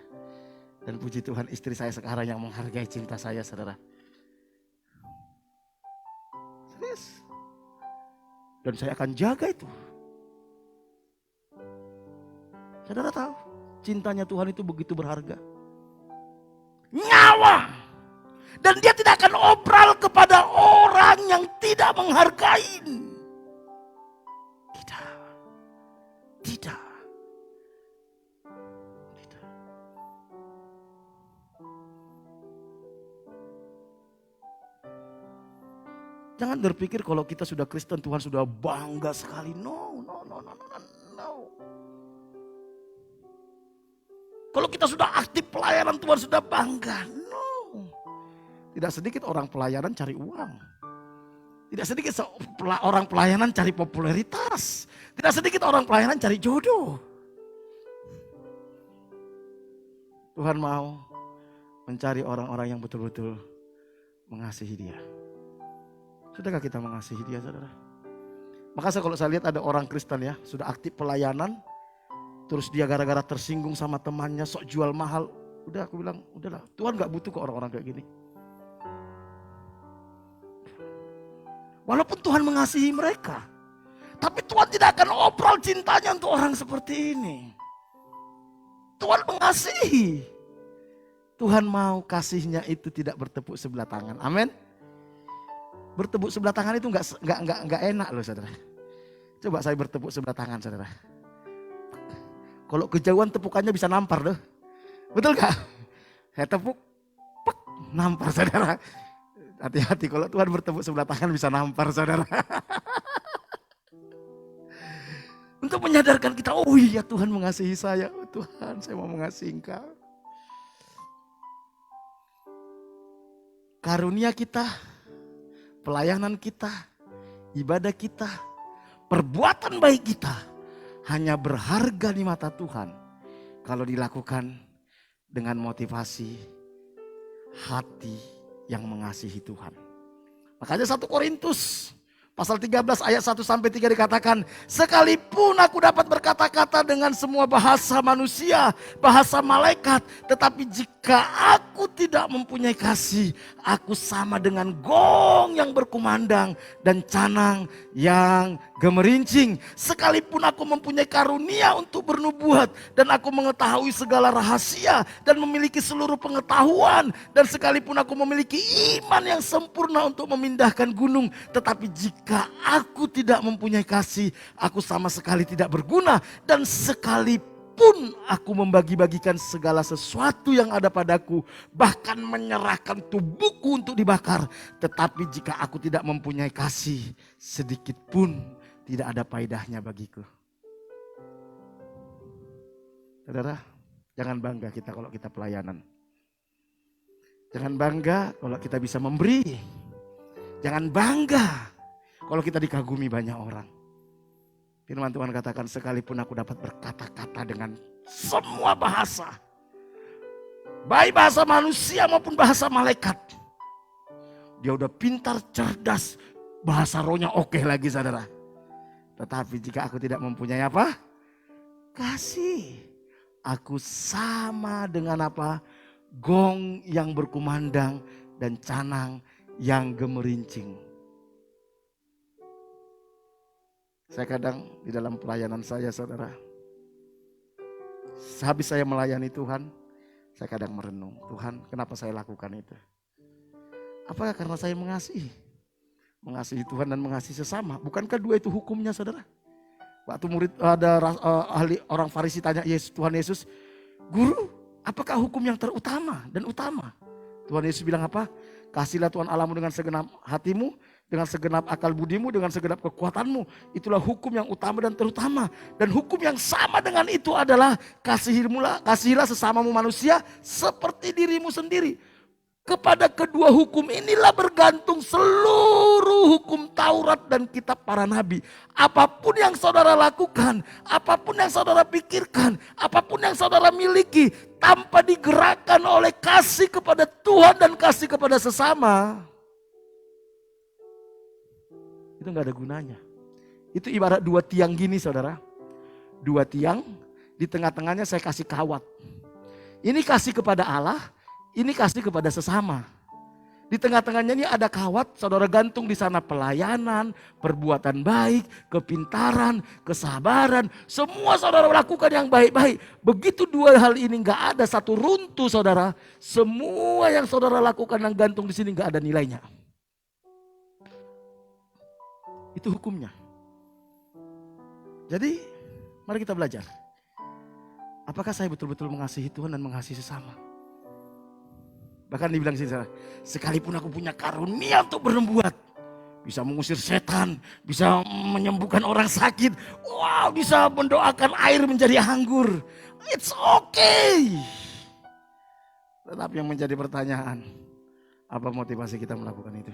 Dan puji Tuhan istri saya sekarang yang menghargai cinta saya, saudara. Serius. Dan saya akan jaga itu. Saudara tahu, cintanya Tuhan itu begitu berharga. Nyawa. Dan dia tidak akan obral kepada orang yang tidak menghargai. Tidak. Jangan berpikir kalau kita sudah Kristen Tuhan sudah bangga sekali. No. Kalau kita sudah aktif pelayanan Tuhan sudah bangga. No. Tidak sedikit orang pelayanan cari uang. Tidak sedikit orang pelayanan cari popularitas. Tidak sedikit orang pelayanan cari jodoh. Tuhan mau mencari orang-orang yang betul-betul mengasihi dia. Sudahkah kita mengasihi dia, saudara? Makanya kalau saya lihat ada orang Kristen ya, sudah aktif pelayanan. Terus dia gara-gara tersinggung sama temannya, sok jual mahal. Udah aku bilang, udahlah Tuhan gak butuh ke orang-orang kayak gini. Walaupun Tuhan mengasihi mereka. Tapi Tuhan tidak akan obral cintanya untuk orang seperti ini. Tuhan mengasihi. Tuhan mau kasihnya itu tidak bertepuk sebelah tangan. Amin. Bertepuk sebelah tangan itu nggak enak loh, saudara. Coba saya bertepuk sebelah tangan, saudara. Kalau kejauhan tepukannya bisa nampar loh. Betul gak? Saya tepuk, pek, nampar, saudara. Hati-hati kalau Tuhan bertepuk sebelah tangan bisa nampar, saudara. Untuk menyadarkan kita, oh iya Tuhan mengasihi saya. Oh Tuhan, saya mau mengasihi Engkau. karunia kita, pelayanan kita, ibadah kita, perbuatan baik kita hanya berharga di mata Tuhan kalau dilakukan dengan motivasi hati yang mengasihi Tuhan. Makanya 1 Korintus pasal 13 ayat 1 sampai 3 dikatakan, sekalipun aku dapat berkata-kata dengan semua bahasa manusia, bahasa malaikat, tetapi jika aku tidak mempunyai kasih, aku sama dengan gong yang berkumandang dan canang yang gemerincing. Sekalipun aku mempunyai karunia untuk bernubuat dan aku mengetahui segala rahasia dan memiliki seluruh pengetahuan, dan sekalipun aku memiliki iman yang sempurna untuk memindahkan gunung, tetapi jika aku tidak mempunyai kasih, aku sama sekali tidak berguna. Dan sekalipun aku membagi-bagikan segala sesuatu yang ada padaku, bahkan menyerahkan tubuhku untuk dibakar, tetapi jika aku tidak mempunyai kasih, sedikit pun tidak ada faedahnya bagiku. Saudara, jangan bangga kita kalau kita pelayanan. Jangan bangga kalau kita bisa memberi. Jangan bangga kalau kita dikagumi banyak orang. Firman Tuhan katakan, sekalipun aku dapat berkata-kata dengan semua bahasa, baik bahasa manusia maupun bahasa malaikat. Dia udah pintar, cerdas, bahasa rohnya oke lagi saudara. Tetapi jika aku tidak mempunyai apa? Kasih. Aku sama dengan apa? Gong yang berkumandang dan canang yang gemerincing. Saya kadang di dalam pelayanan saya saudara, habis saya melayani Tuhan, saya kadang merenung, Tuhan kenapa saya lakukan itu? Apakah karena saya mengasihi? Mengasihi Tuhan dan mengasihi sesama. Bukankah dua itu hukumnya saudara? Waktu murid ada ahli orang Farisi tanya Tuhan Yesus, Guru, apakah hukum yang terutama dan utama? Tuhan Yesus bilang apa? Kasihlah Tuhan Allahmu dengan segenap hatimu, dengan segenap akal budimu, dengan segenap kekuatanmu. Itulah hukum yang utama dan terutama. Dan hukum yang sama dengan itu adalah kasihilah sesamamu manusia seperti dirimu sendiri. Kepada kedua hukum inilah bergantung seluruh hukum Taurat dan kitab para nabi. Apapun yang saudara lakukan, apapun yang saudara pikirkan, apapun yang saudara miliki, tanpa digerakkan oleh kasih kepada Tuhan dan kasih kepada sesama, itu gak ada gunanya. Itu ibarat dua tiang gini saudara. Dua tiang, di tengah-tengahnya saya kasih kawat. Ini kasih kepada Allah, ini kasih kepada sesama. Di tengah-tengahnya ini ada kawat, saudara gantung di sana pelayanan, perbuatan baik, kepintaran, kesabaran. Semua saudara lakukan yang baik-baik. Begitu dua hal ini gak ada satu runtuh saudara. Semua yang saudara lakukan yang gantung di sini gak ada nilainya. Itu hukumnya. Jadi mari kita belajar. Apakah saya betul-betul mengasihi Tuhan dan mengasihi sesama? Bahkan dibilang sini, sekalipun aku punya karunia untuk bernubuat, bisa mengusir setan, bisa menyembuhkan orang sakit, wow, bisa mendoakan air menjadi anggur. It's okay. Tetapi yang menjadi pertanyaan, apa motivasi kita melakukan itu?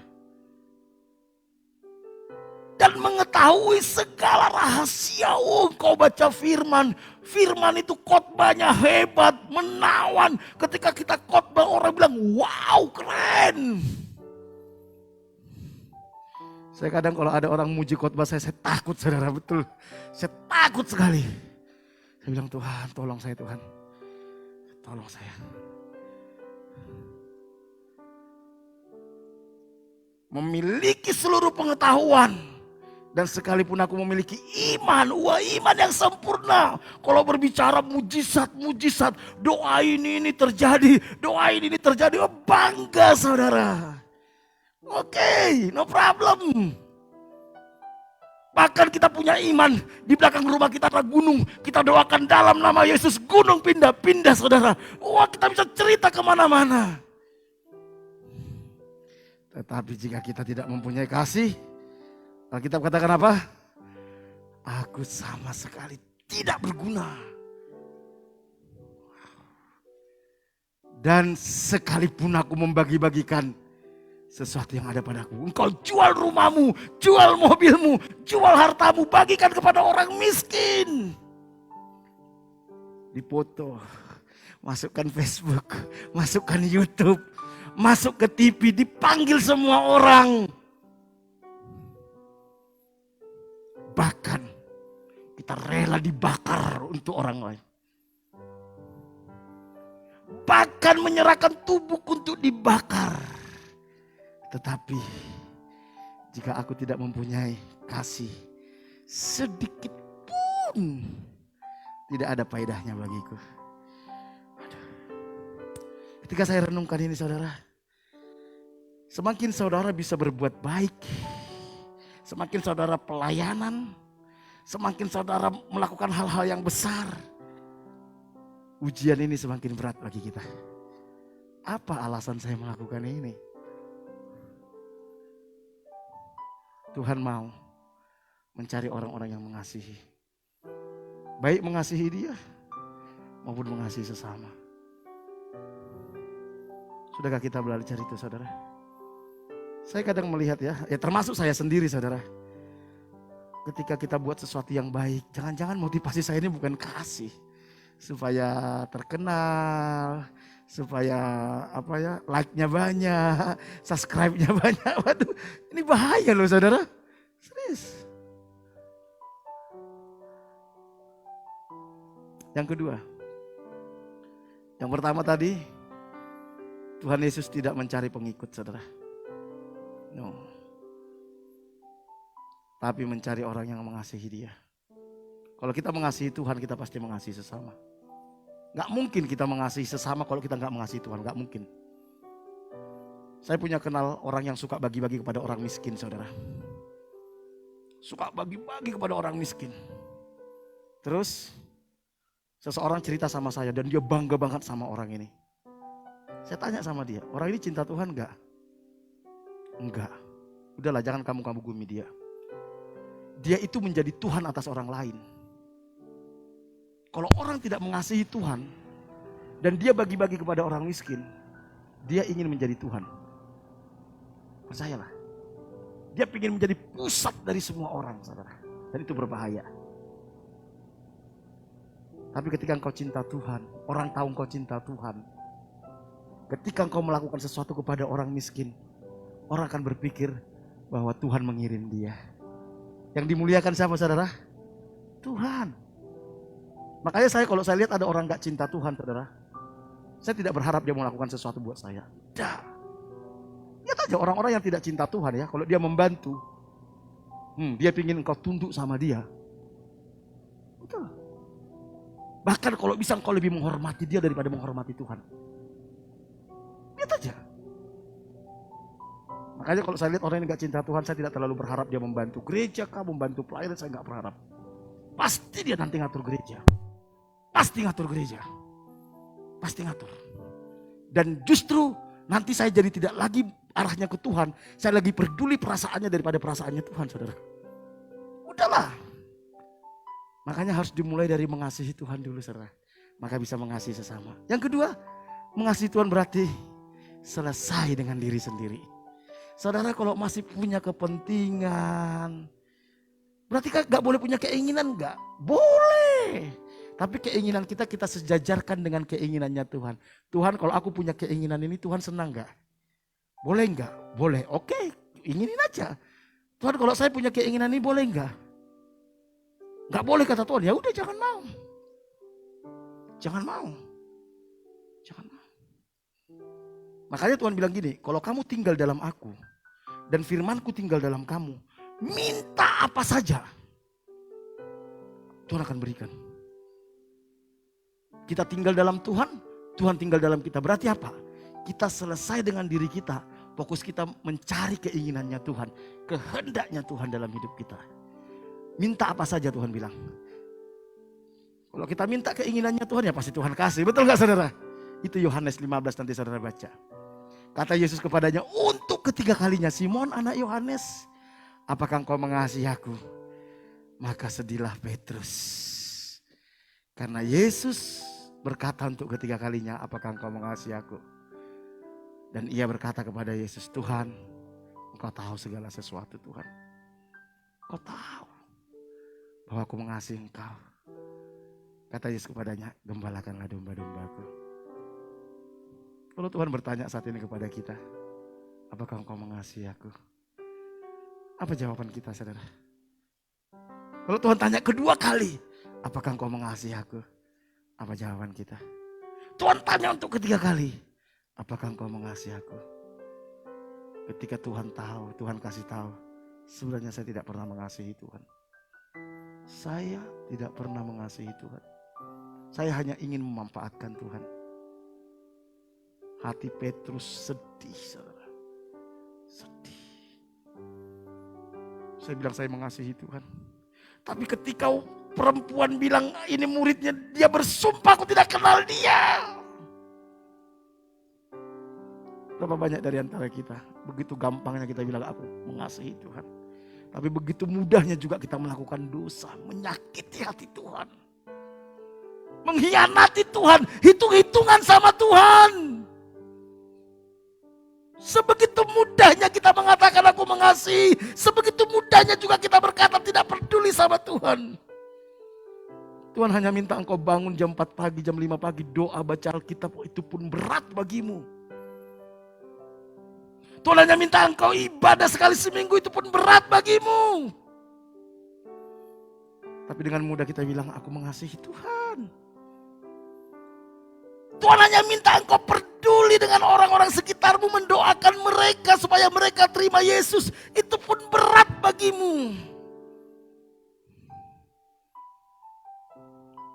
Dan mengetahui segala rahasia. Oh, kau baca firman. Firman itu khotbahnya hebat, menawan. Ketika kita khotbah orang bilang, wow keren. Saya kadang kalau ada orang muji khotbah saya takut saudara, betul. Saya takut sekali. Saya bilang, Tuhan tolong saya Tuhan. Tolong saya. Memiliki seluruh pengetahuan. Dan sekalipun aku memiliki iman, iman yang sempurna. Kalau berbicara mujizat, doa ini terjadi, doa ini terjadi. Oh, bangga saudara. Oke, no problem. Bahkan kita punya iman, di belakang rumah kita ada gunung. Kita doakan dalam nama Yesus, gunung pindah-pindah saudara. Wah, kita bisa cerita kemana-mana. Tetapi jika kita tidak mempunyai kasih, Alkitab katakan apa? Aku sama sekali tidak berguna. Dan sekalipun aku membagi-bagikan sesuatu yang ada padaku. Engkau jual rumahmu, jual mobilmu, jual hartamu, bagikan kepada orang miskin. Dipoto, masukkan Facebook, masukkan YouTube, masuk ke TV, dipanggil semua orang. Bahkan kita rela dibakar untuk orang lain. Bahkan menyerahkan tubuh untuk dibakar. Tetapi jika aku tidak mempunyai kasih sedikit pun, tidak ada faedahnya bagiku. Aduh. Ketika saya renungkan ini saudara, semakin saudara bisa berbuat baik, semakin saudara pelayanan, semakin saudara melakukan hal-hal yang besar, ujian ini semakin berat bagi kita. Apa alasan saya melakukan ini? Tuhan mau mencari orang-orang yang mengasihi. Baik mengasihi dia maupun mengasihi sesama. Sudahkah kita belajar itu saudara? Saya kadang melihat ya termasuk saya sendiri saudara. Ketika kita buat sesuatu yang baik, jangan-jangan motivasi saya ini bukan kasih. Supaya terkenal, supaya like-nya banyak, subscribe-nya banyak. Waduh, ini bahaya loh saudara. Serius. Yang kedua, yang pertama tadi, Tuhan Yesus tidak mencari pengikut saudara. No. Tapi mencari orang yang mengasihi dia. Kalau kita mengasihi Tuhan, kita pasti mengasihi sesama. Gak mungkin kita mengasihi sesama kalau kita gak mengasihi Tuhan, gak mungkin. Saya punya kenal orang yang suka bagi-bagi kepada orang miskin saudara. Suka bagi-bagi kepada orang miskin. Terus seseorang cerita sama saya dan dia bangga banget sama orang ini. Saya tanya sama dia, orang ini cinta Tuhan gak? Enggak. Udahlah jangan kamu gumi dia. Dia itu menjadi Tuhan atas orang lain. Kalau orang tidak mengasihi Tuhan dan dia bagi-bagi kepada orang miskin, dia ingin menjadi Tuhan. Percayalah. Dia ingin menjadi pusat dari semua orang, saudara. Dan itu berbahaya. Tapi ketika engkau cinta Tuhan, orang tahu engkau cinta Tuhan. Ketika engkau melakukan sesuatu kepada orang miskin, orang akan berpikir bahwa Tuhan mengirim dia. Yang dimuliakan siapa saudara? Tuhan. Makanya kalau saya lihat ada orang gak cinta Tuhan saudara, saya tidak berharap dia melakukan sesuatu buat saya. Dah. Lihat aja orang-orang yang tidak cinta Tuhan ya, kalau dia membantu, dia ingin engkau tunduk sama dia. Betul. Bahkan kalau bisa engkau lebih menghormati dia daripada menghormati Tuhan. Lihat aja. Makanya kalau saya lihat orang yang gak cinta Tuhan, saya tidak terlalu berharap dia membantu gereja kah, membantu pelayanan, saya gak berharap. Pasti dia nanti ngatur gereja. Pasti ngatur gereja. Pasti ngatur. Dan justru nanti saya jadi tidak lagi arahnya ke Tuhan. Saya lagi peduli perasaannya daripada perasaannya Tuhan saudara. Udahlah. Makanya harus dimulai dari mengasihi Tuhan dulu saudara. Maka bisa mengasihi sesama. Yang kedua, mengasihi Tuhan berarti selesai dengan diri sendiri. Saudara kalau masih punya kepentingan, berarti kan gak boleh punya keinginan gak? Boleh. Tapi keinginan kita sejajarkan dengan keinginannya Tuhan. Tuhan kalau aku punya keinginan ini Tuhan senang gak? Boleh gak? Boleh. Oke, inginin aja. Tuhan kalau saya punya keinginan ini boleh gak? Gak boleh kata Tuhan. Ya udah jangan mau. Jangan mau. Jangan mau. Makanya Tuhan bilang gini, kalau kamu tinggal dalam aku dan firmanku tinggal dalam kamu, minta apa saja Tuhan akan berikan. Kita tinggal dalam Tuhan, Tuhan tinggal dalam kita. Berarti apa? Kita selesai dengan diri kita, fokus kita mencari keinginannya Tuhan, kehendaknya Tuhan dalam hidup kita. Minta apa saja Tuhan bilang. Kalau kita minta keinginannya Tuhan ya pasti Tuhan kasih. Betul gak saudara? Itu Yohanes 15 nanti saudara baca. Kata Yesus kepadanya untuk ketiga kalinya, Simon anak Yohanes, apakah engkau mengasihi aku? Maka sedihlah Petrus. Karena Yesus berkata untuk ketiga kalinya, apakah engkau mengasihi aku? Dan ia berkata kepada Yesus, Tuhan, Engkau tahu segala sesuatu Tuhan. Engkau tahu bahwa aku mengasihi Engkau. Kata Yesus kepadanya, gembalakanlah domba-dombaku. Kalau Tuhan bertanya saat ini kepada kita, apakah engkau mengasihi aku? Apa jawaban kita, saudara? Kalau Tuhan tanya kedua kali, apakah engkau mengasihi aku? Apa jawaban kita? Tuhan tanya untuk ketiga kali, apakah engkau mengasihi aku? Ketika Tuhan tahu, Tuhan kasih tahu, sebenarnya saya tidak pernah mengasihi Tuhan. Saya tidak pernah mengasihi Tuhan. Saya hanya ingin memanfaatkan Tuhan. Hati Petrus sedih, saudara. Sedih. Saya bilang saya mengasihi Tuhan. Tapi ketika perempuan bilang ini muridnya, dia bersumpah aku tidak kenal dia. Berapa banyak dari antara kita, begitu gampangnya kita bilang aku mengasihi Tuhan. Tapi begitu mudahnya juga kita melakukan dosa, menyakiti hati Tuhan. Mengkhianati Tuhan, hitung-hitungan sama Tuhan. Sebegitu mudahnya kita mengatakan aku mengasihi, sebegitu mudahnya juga kita berkata tidak peduli sama Tuhan. Tuhan hanya minta engkau bangun jam 4 pagi, jam 5 pagi, doa baca Alkitab, itu pun berat bagimu. Tuhan hanya minta engkau ibadah sekali seminggu, itu pun berat bagimu. Tapi dengan mudah kita bilang aku mengasihi Tuhan. Tuhan hanya minta engkau peduli dengan orang-orang sekitarmu, mendoakan mereka supaya mereka terima Yesus. Itu pun berat bagimu.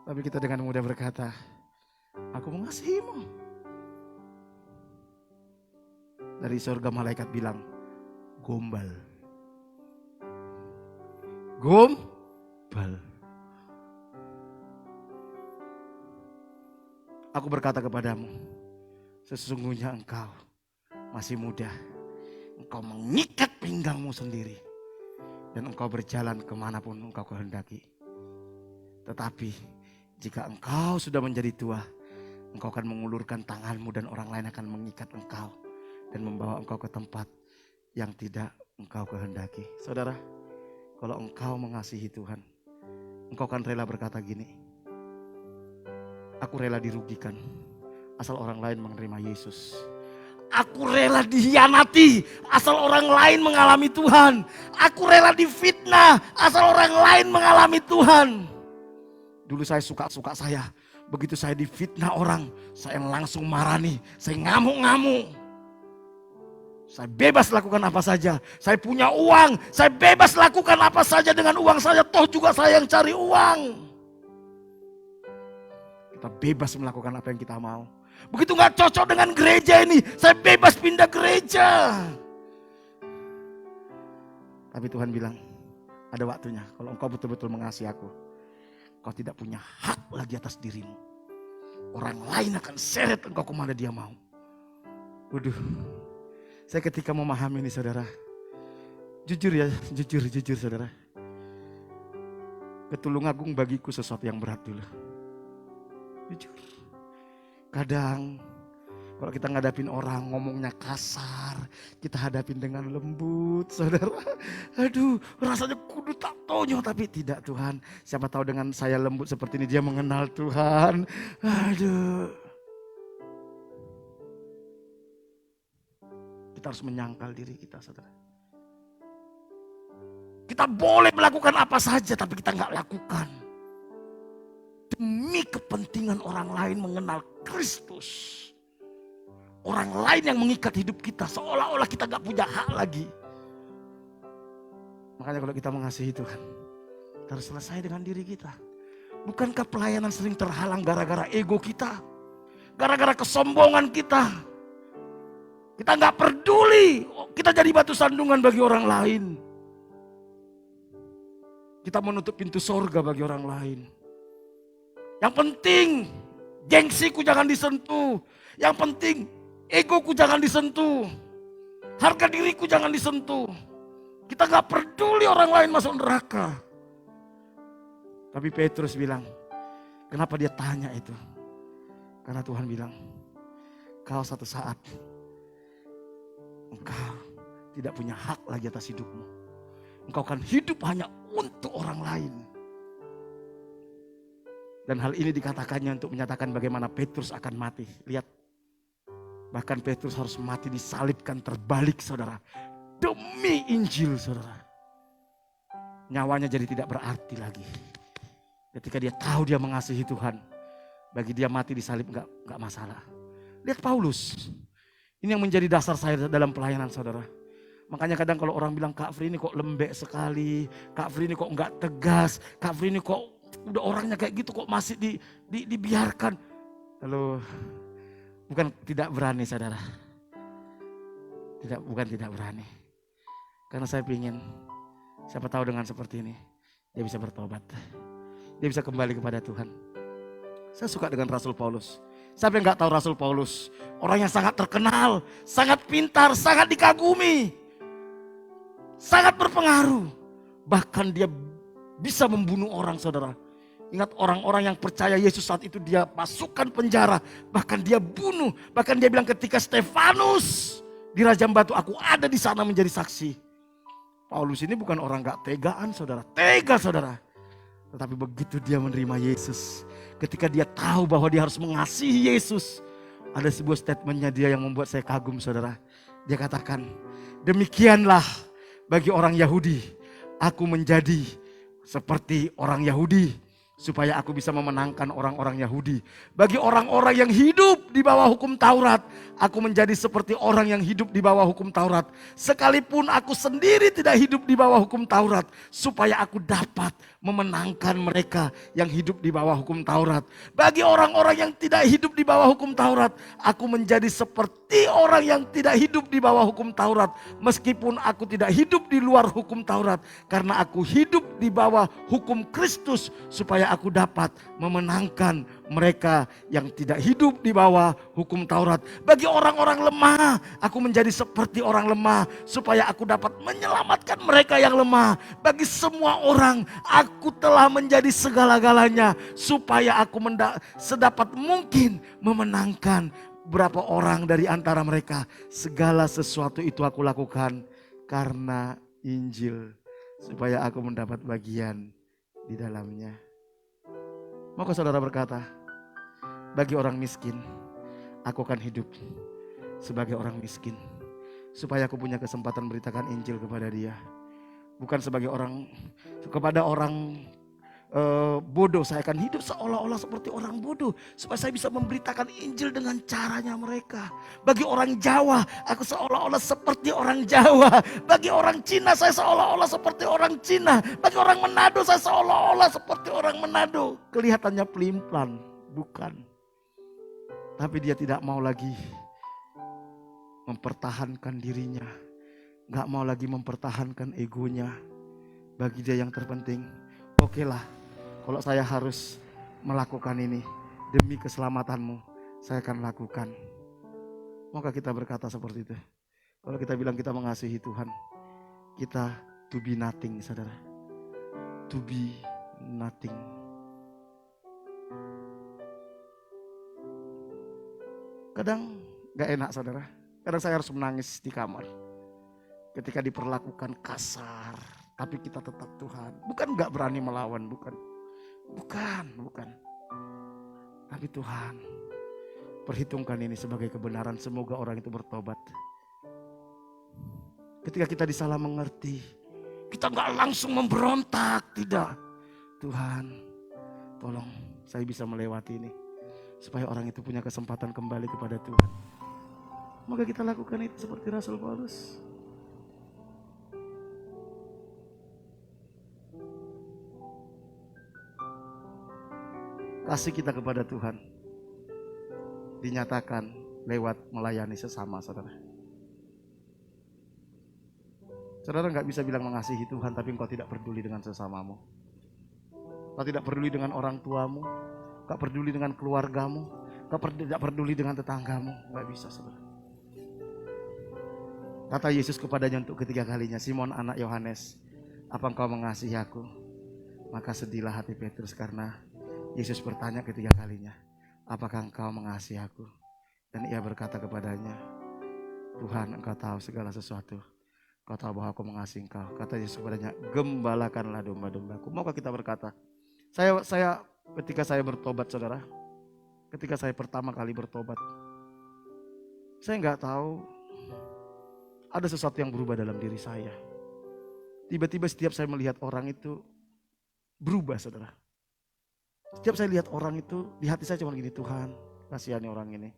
Tapi kita dengan mudah berkata, aku mengasihimu. Dari surga malaikat bilang, gombal. Gombal. Aku berkata kepadamu, sesungguhnya engkau masih muda. Engkau mengikat pinggangmu sendiri. Dan engkau berjalan kemanapun engkau kehendaki. Tetapi jika engkau sudah menjadi tua, engkau akan mengulurkan tanganmu dan orang lain akan mengikat engkau. Dan membawa engkau ke tempat yang tidak engkau kehendaki. Saudara, kalau engkau mengasihi Tuhan, engkau akan rela berkata gini, aku rela dirugikan asal orang lain menerima Yesus. Aku rela dikhianati asal orang lain mengalami Tuhan. Aku rela difitnah asal orang lain mengalami Tuhan. Dulu saya suka-suka saya. Begitu saya difitnah orang, saya langsung marani. Saya ngamuk-ngamuk. Saya bebas lakukan apa saja. Saya punya uang, saya bebas lakukan apa saja dengan uang saya. Toh juga saya yang cari uang. Kita bebas melakukan apa yang kita mau. Begitu gak cocok dengan gereja ini, saya bebas pindah gereja. Tapi Tuhan bilang, ada waktunya. Kalau engkau betul-betul mengasihi aku, kau tidak punya hak lagi atas dirimu. Orang lain akan seret engkau kemana dia mau. Waduh, saya ketika memahami ini saudara, jujur saudara. Ke Tulungagung bagiku sesuatu yang berat dulu. Jujur. Kadang kalau kita ngadapin orang ngomongnya kasar, kita hadapin dengan lembut saudara. Aduh, rasanya kudu tak tonyo, tapi tidak Tuhan. Siapa tahu dengan saya lembut seperti ini dia mengenal Tuhan. Aduh. Kita harus menyangkal diri kita saudara. Kita boleh melakukan apa saja tapi kita nggak lakukan. Demi kepentingan orang lain mengenal Kristus. Orang lain yang mengikat hidup kita seolah-olah kita gak punya hak lagi. Makanya kalau kita mengasihi Tuhan, kita harus selesai dengan diri kita. Bukankah pelayanan sering terhalang gara-gara ego kita? Gara-gara kesombongan kita? Kita gak peduli, kita jadi batu sandungan bagi orang lain. Kita menutup pintu sorga bagi orang lain. Yang penting gengsiku jangan disentuh. Yang penting egoku jangan disentuh. Harga diriku jangan disentuh. Kita gak peduli orang lain masuk neraka. Tapi Petrus bilang, kenapa dia tanya itu? Karena Tuhan bilang, kau satu saat engkau tidak punya hak lagi atas hidupmu. Engkau akan hidup hanya untuk orang lain. Dan hal ini dikatakannya untuk menyatakan bagaimana Petrus akan mati. Lihat, bahkan Petrus harus mati disalibkan terbalik, saudara. Demi Injil, saudara. Nyawanya jadi tidak berarti lagi. Ketika dia tahu dia mengasihi Tuhan, bagi dia mati disalib enggak masalah. Lihat Paulus. Ini yang menjadi dasar saya dalam pelayanan, saudara. Makanya kadang kalau orang bilang Kak Fri ini kok lembek sekali, Kak Fri ini kok enggak tegas, Kak Fri ini kok udah orangnya kayak gitu kok masih dibiarkan. Lalu bukan tidak berani, saudara. Bukan tidak berani. Karena saya ingin, siapa tahu dengan seperti ini dia bisa bertobat. Dia bisa kembali kepada Tuhan. Saya suka dengan Rasul Paulus. Siapa yang gak tahu Rasul Paulus? Orang yang sangat terkenal, sangat pintar, sangat dikagumi. Sangat berpengaruh. Bahkan dia bisa membunuh orang, saudara. Ingat orang-orang yang percaya Yesus saat itu dia masukkan penjara. Bahkan dia bunuh. Bahkan dia bilang ketika Stefanus dirajam batu, aku ada di sana menjadi saksi. Paulus ini bukan orang gak tegaan, saudara. Tega, saudara. Tetapi begitu dia menerima Yesus, ketika dia tahu bahwa dia harus mengasihi Yesus, ada sebuah statementnya dia yang membuat saya kagum, saudara. Dia katakan, demikianlah bagi orang Yahudi, aku menjadi seperti orang Yahudi, supaya aku bisa memenangkan orang-orang Yahudi. Bagi orang-orang yang hidup di bawah hukum Taurat, aku menjadi seperti orang yang hidup di bawah hukum Taurat. Sekalipun aku sendiri tidak hidup di bawah hukum Taurat, supaya aku dapat memenangkan mereka yang hidup di bawah hukum Taurat. Bagi orang-orang yang tidak hidup di bawah hukum Taurat, aku menjadi seperti orang yang tidak hidup di bawah hukum Taurat. Meskipun aku tidak hidup di luar hukum Taurat, karena aku hidup di bawah hukum Kristus, supaya aku dapat memenangkan mereka yang tidak hidup di bawah hukum Taurat. Bagi orang-orang lemah, aku menjadi seperti orang lemah, supaya aku dapat menyelamatkan mereka yang lemah. Bagi semua orang, aku telah menjadi segala-galanya, supaya aku sedapat mungkin memenangkan berapa orang dari antara mereka. Segala sesuatu itu aku lakukan karena Injil, supaya aku mendapat bagian di dalamnya. Maka saudara berkata, bagi orang miskin, aku akan hidup sebagai orang miskin, supaya aku punya kesempatan beritakan Injil kepada dia. Bukan sebagai orang, kepada orang bodoh, saya akan hidup seolah-olah seperti orang bodoh, supaya saya bisa memberitakan Injil dengan caranya mereka. Bagi orang Jawa, aku seolah-olah seperti orang Jawa. Bagi orang Cina, saya seolah-olah seperti orang Cina. Bagi orang Manado, saya seolah-olah seperti orang Manado. Kelihatannya pelin-pelan, bukan. Tapi dia tidak mau lagi mempertahankan dirinya, gak mau lagi mempertahankan egonya. Bagi dia yang terpenting, okelah, kalau saya harus melakukan ini demi keselamatanmu, saya akan lakukan. Maka kita berkata seperti itu. Kalau kita bilang kita mengasihi Tuhan, kita to be nothing, saudara. To be nothing. Kadang gak enak, saudara. Kadang saya harus menangis di kamar ketika diperlakukan kasar, tapi kita tetap Tuhan. Bukan gak berani melawan, bukan. Tapi Tuhan, perhitungkan ini sebagai kebenaran, semoga orang itu bertobat. Ketika kita disalah mengerti, kita gak langsung memberontak, tidak. Tuhan, tolong saya bisa melewati ini, supaya orang itu punya kesempatan kembali kepada Tuhan. Maka kita lakukan itu seperti Rasul Paulus. Kasih kita kepada Tuhan dinyatakan lewat melayani sesama, saudara. Saudara gak bisa bilang mengasihi Tuhan tapi engkau tidak peduli dengan sesamamu. Kau tidak peduli dengan orang tuamu, gak peduli dengan keluargamu, tidak peduli dengan tetanggamu. Gak bisa, saudara. Kata Yesus kepadanya untuk ketiga kalinya, Simon anak Yohanes, apa engkau mengasihi aku? Maka sedihlah hati Petrus karena Yesus bertanya ketiga kalinya, apakah engkau mengasihi aku? Dan ia berkata kepadanya, Tuhan, Engkau tahu segala sesuatu. Kau tahu bahwa aku mengasihi Engkau. Kata Yesus kepadanya, gembalakanlah domba-dombaku. Maukah kita berkata, saya ketika saya bertobat saudara, ketika saya pertama kali bertobat, saya nggak tahu ada sesuatu yang berubah dalam diri saya. Tiba-tiba setiap saya melihat orang itu berubah saudara. Setiap saya lihat orang itu, di hati saya cuma gini, Tuhan kasihani orang ini.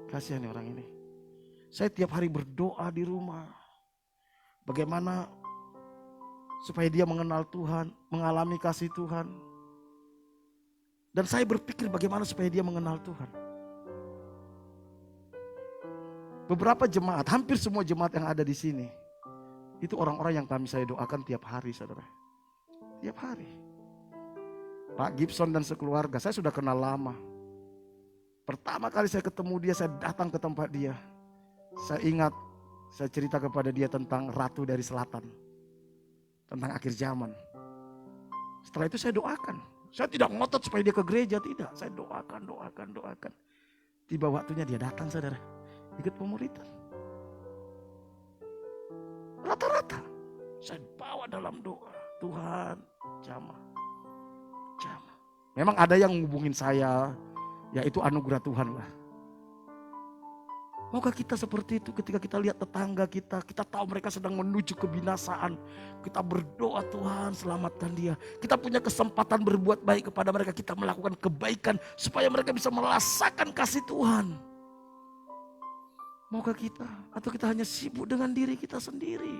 Kasihani orang ini. Saya tiap hari berdoa di rumah. Bagaimana supaya dia mengenal Tuhan, mengalami kasih Tuhan. Dan saya berpikir bagaimana supaya dia mengenal Tuhan. Beberapa jemaat, hampir semua jemaat yang ada di sini, itu orang-orang yang saya doakan tiap hari saudara. Tiap hari. Pak Gibson dan sekeluarga, saya sudah kenal lama. Pertama kali saya ketemu dia, saya datang ke tempat dia. Saya ingat, saya cerita kepada dia tentang Ratu dari Selatan. Tentang akhir zaman. Setelah itu saya doakan. Saya tidak ngotot supaya dia ke gereja, tidak. Saya doakan. Tiba waktunya dia datang saudara. Ikut pemuritan. Rata-rata. Saya bawa dalam doa. Tuhan, jamah. Memang ada yang menghubungin saya, yaitu anugerah Tuhan lah. Maukah kita seperti itu ketika kita lihat tetangga kita tahu mereka sedang menuju kebinasaan. Kita berdoa Tuhan selamatkan dia. Kita punya kesempatan berbuat baik kepada mereka. Kita melakukan kebaikan supaya mereka bisa merasakan kasih Tuhan. Maukah kita? Atau kita hanya sibuk dengan diri kita sendiri?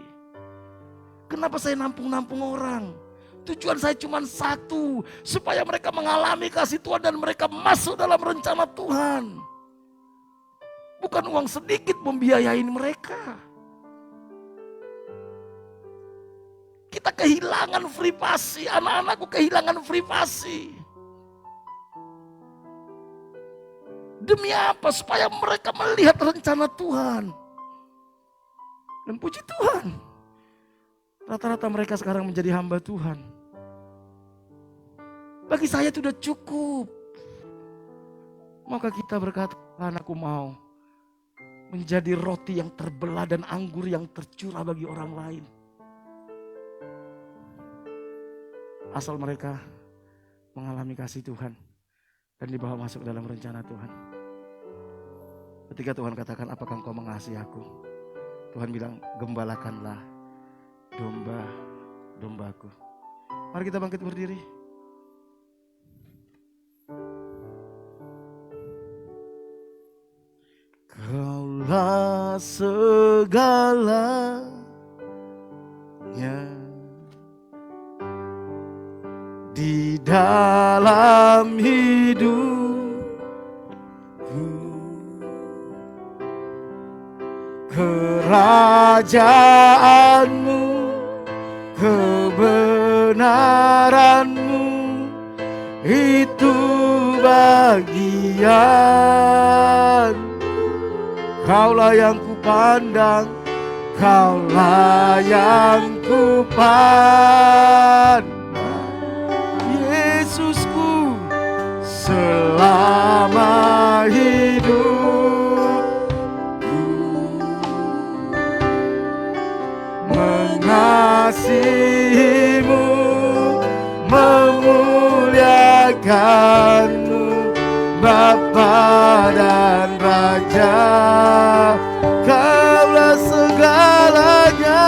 Kenapa saya nampung-nampung orang? Tujuan saya cuma satu, supaya mereka mengalami kasih Tuhan dan mereka masuk dalam rencana Tuhan. Bukan uang sedikit membiayain mereka. Kita kehilangan privasi, anak-anakku kehilangan privasi. Demi apa? Supaya mereka melihat rencana Tuhan. Dan puji Tuhan, rata-rata mereka sekarang menjadi hamba Tuhan. Bagi saya itu sudah cukup. Maka kita berkata, Tuhan aku mau menjadi roti yang terbelah dan anggur yang tercurah bagi orang lain. Asal mereka mengalami kasih Tuhan dan dibawa masuk dalam rencana Tuhan. Ketika Tuhan katakan, apakah engkau mengasihi aku? Tuhan bilang, gembalakanlah domba-dombaku. Mari kita bangkit berdiri. Kaulah segalanya di dalam hidupku. Kerajaanmu, kebenaranmu, itu bagian. Kaulah yang kupandang, kaulah yang kupandang. Yesusku selama hidupku, mengasihimu, memuliakanmu, Bapa dan Raja. Kaulah segalanya.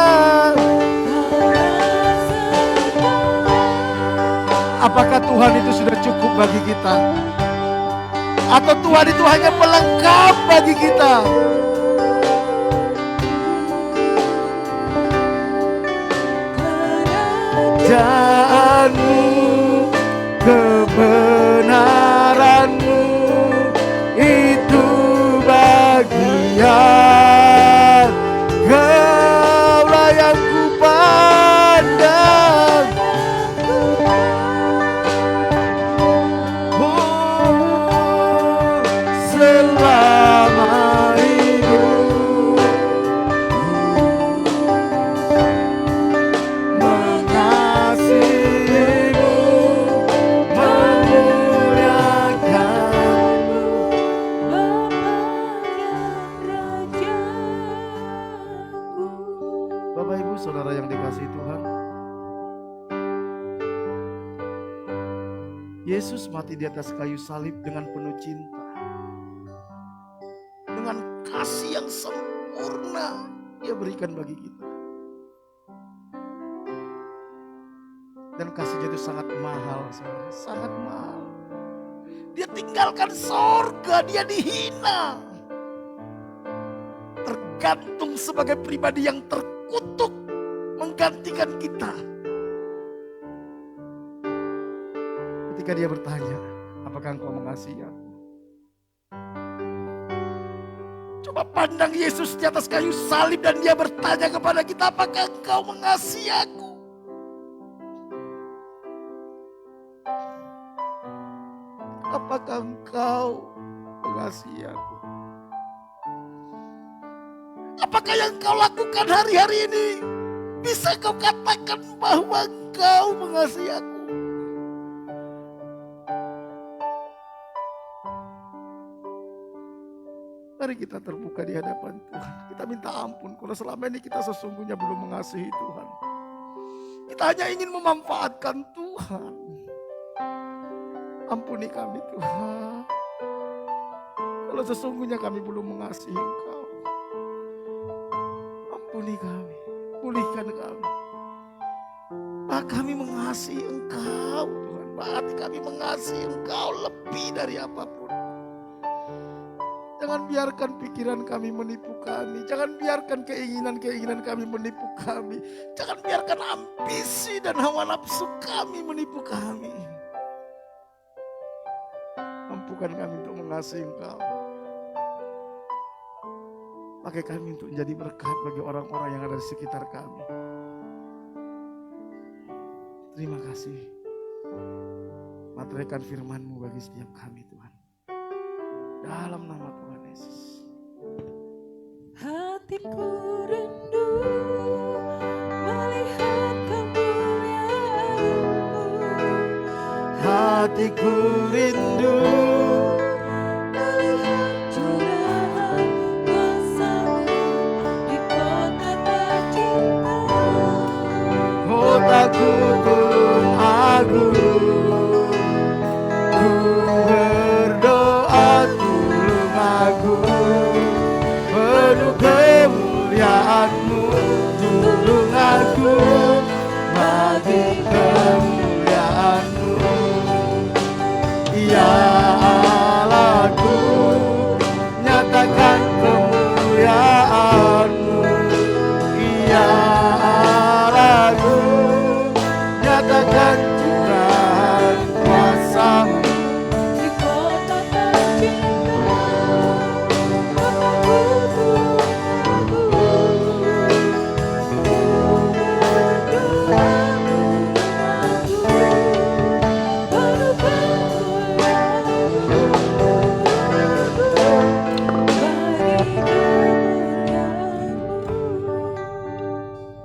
Apakah Tuhan itu sudah cukup bagi kita? Atau Tuhan itu hanya pelengkap bagi kita? Kerajaanmu, kebenaranmu, itu bagian. Kaulah yang kupandang. Selama hidup mengasihimu, saudara yang dikasihi Tuhan, Yesus mati di atas kayu salib dengan penuh cinta. Dengan kasih yang sempurna Dia berikan bagi kita. Dan kasihnya itu sangat mahal, saudara. Sangat mahal. Dia tinggalkan sorga, Dia dihina. Tergantung sebagai pribadi yang terkutuk menggantikan kita. Ketika Dia bertanya, apakah engkau mengasihi aku? Coba pandang Yesus di atas kayu salib dan Dia bertanya kepada kita, apakah engkau mengasihi aku? Apakah engkau mengasihi aku? Apakah yang engkau lakukan hari-hari ini bisa kau katakan bahwa engkau mengasihi aku? Mari kita terbuka di hadapan Tuhan. Kita minta ampun kalau selama ini kita sesungguhnya belum mengasihi Tuhan. Kita hanya ingin memanfaatkan Tuhan. Ampuni kami Tuhan. Kalau sesungguhnya kami belum mengasihi Engkau. Ampuni kami. Pulihkan kami. Bahwa kami mengasihi Engkau Tuhan. Bahwa kami mengasihi Engkau lebih dari apapun. Jangan biarkan pikiran kami menipu kami. Jangan biarkan keinginan-keinginan kami menipu kami. Jangan biarkan ambisi dan hawa nafsu kami menipu kami. Mampukan kami untuk mengasihi Engkau. Pakai kami untuk menjadi berkat bagi orang-orang yang ada di sekitar kami. Terima kasih. Materaikan firman-Mu bagi setiap kami Tuhan. Dalam nama Tuhan Yesus. Hatiku rindu melihat kemuliaan-Mu. Hatiku rindu Melihat curahan kuasa-Mu di kota tercinta. kotaku turun agung. Ku berdoa turun agung. Penuh kemuliaan-Mu turun agung. Bagi kemuliaan-Mu ya Allahku, nyatakan kemuliaan-Mu ya Allahku, nyatakan curahan kuasa-Mu Di kota tercinta, kotaku turun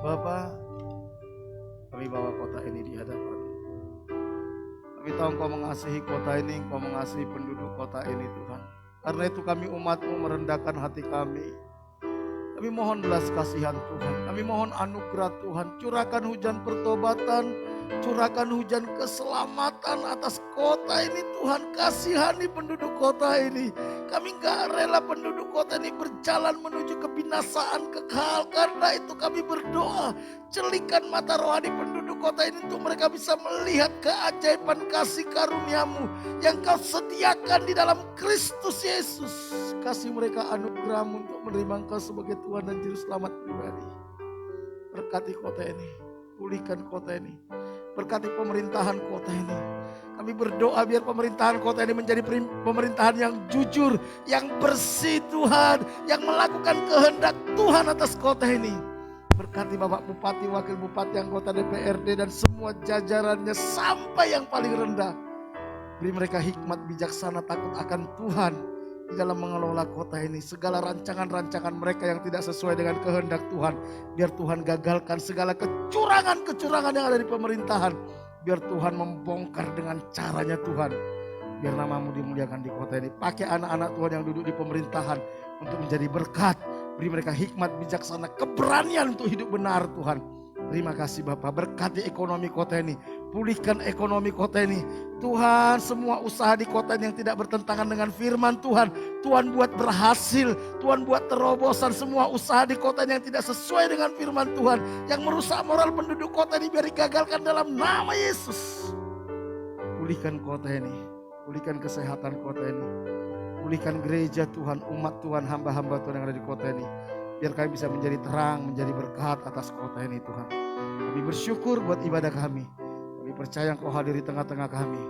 Bapa, kami bawa kota ini di hadapan. Kami tahu Engkau mengasihi kota ini, Engkau mengasihi penduduk kota ini Tuhan. Karena itu kami umat-Mu merendahkan hati kami. Kami mohon belas kasihan Tuhan. Kami mohon anugerah Tuhan. Curahkan hujan pertobatan. Curahkan hujan keselamatan atas kota ini Tuhan. Kasihani penduduk kota ini. Kami gak rela penduduk kota ini berjalan menuju kebinasaan kekal. Karena itu kami berdoa. Celikan mata rohani penduduk kota ini untuk mereka bisa melihat keajaiban kasih karunia-Mu yang Kau sediakan di dalam Kristus Yesus. Kasih mereka anugerah-Mu untuk menerima Engkau sebagai Tuhan dan Juru Selamat pribadi. Berkati kota ini. Pulihkan kota ini. Berkati pemerintahan kota ini. Kami berdoa biar pemerintahan kota ini menjadi pemerintahan yang jujur, yang bersih Tuhan, yang melakukan kehendak Tuhan atas kota ini. Berkati Bapak Bupati, Wakil Bupati, anggota DPRD dan semua jajarannya sampai yang paling rendah. Beri mereka hikmat bijaksana takut akan Tuhan di dalam mengelola kota ini. Segala rancangan-rancangan mereka yang tidak sesuai dengan kehendak Tuhan, biar Tuhan gagalkan segala kecurangan-kecurangan yang ada di pemerintahan. Biar Tuhan membongkar dengan caranya Tuhan. Biar nama-Mu dimuliakan di kota ini. Pakai anak-anak Tuhan yang duduk di pemerintahan untuk menjadi berkat. Beri mereka hikmat bijaksana, keberanian untuk hidup benar Tuhan. Terima kasih Bapak, berkati ekonomi kota ini, pulihkan ekonomi kota ini. Tuhan, semua usaha di kota ini yang tidak bertentangan dengan firman Tuhan, Tuhan buat berhasil, Tuhan buat terobosan. Semua usaha di kota ini yang tidak sesuai dengan firman Tuhan, yang merusak moral penduduk kota ini, biar digagalkan dalam nama Yesus. Pulihkan kota ini, pulihkan kesehatan kota ini, pulihkan gereja Tuhan, umat Tuhan, hamba-hamba Tuhan yang ada di kota ini. Biar kami bisa menjadi terang, menjadi berkat atas kota ini Tuhan. Kami bersyukur buat ibadah kami. Kami percaya Engkau hadir di tengah-tengah kami.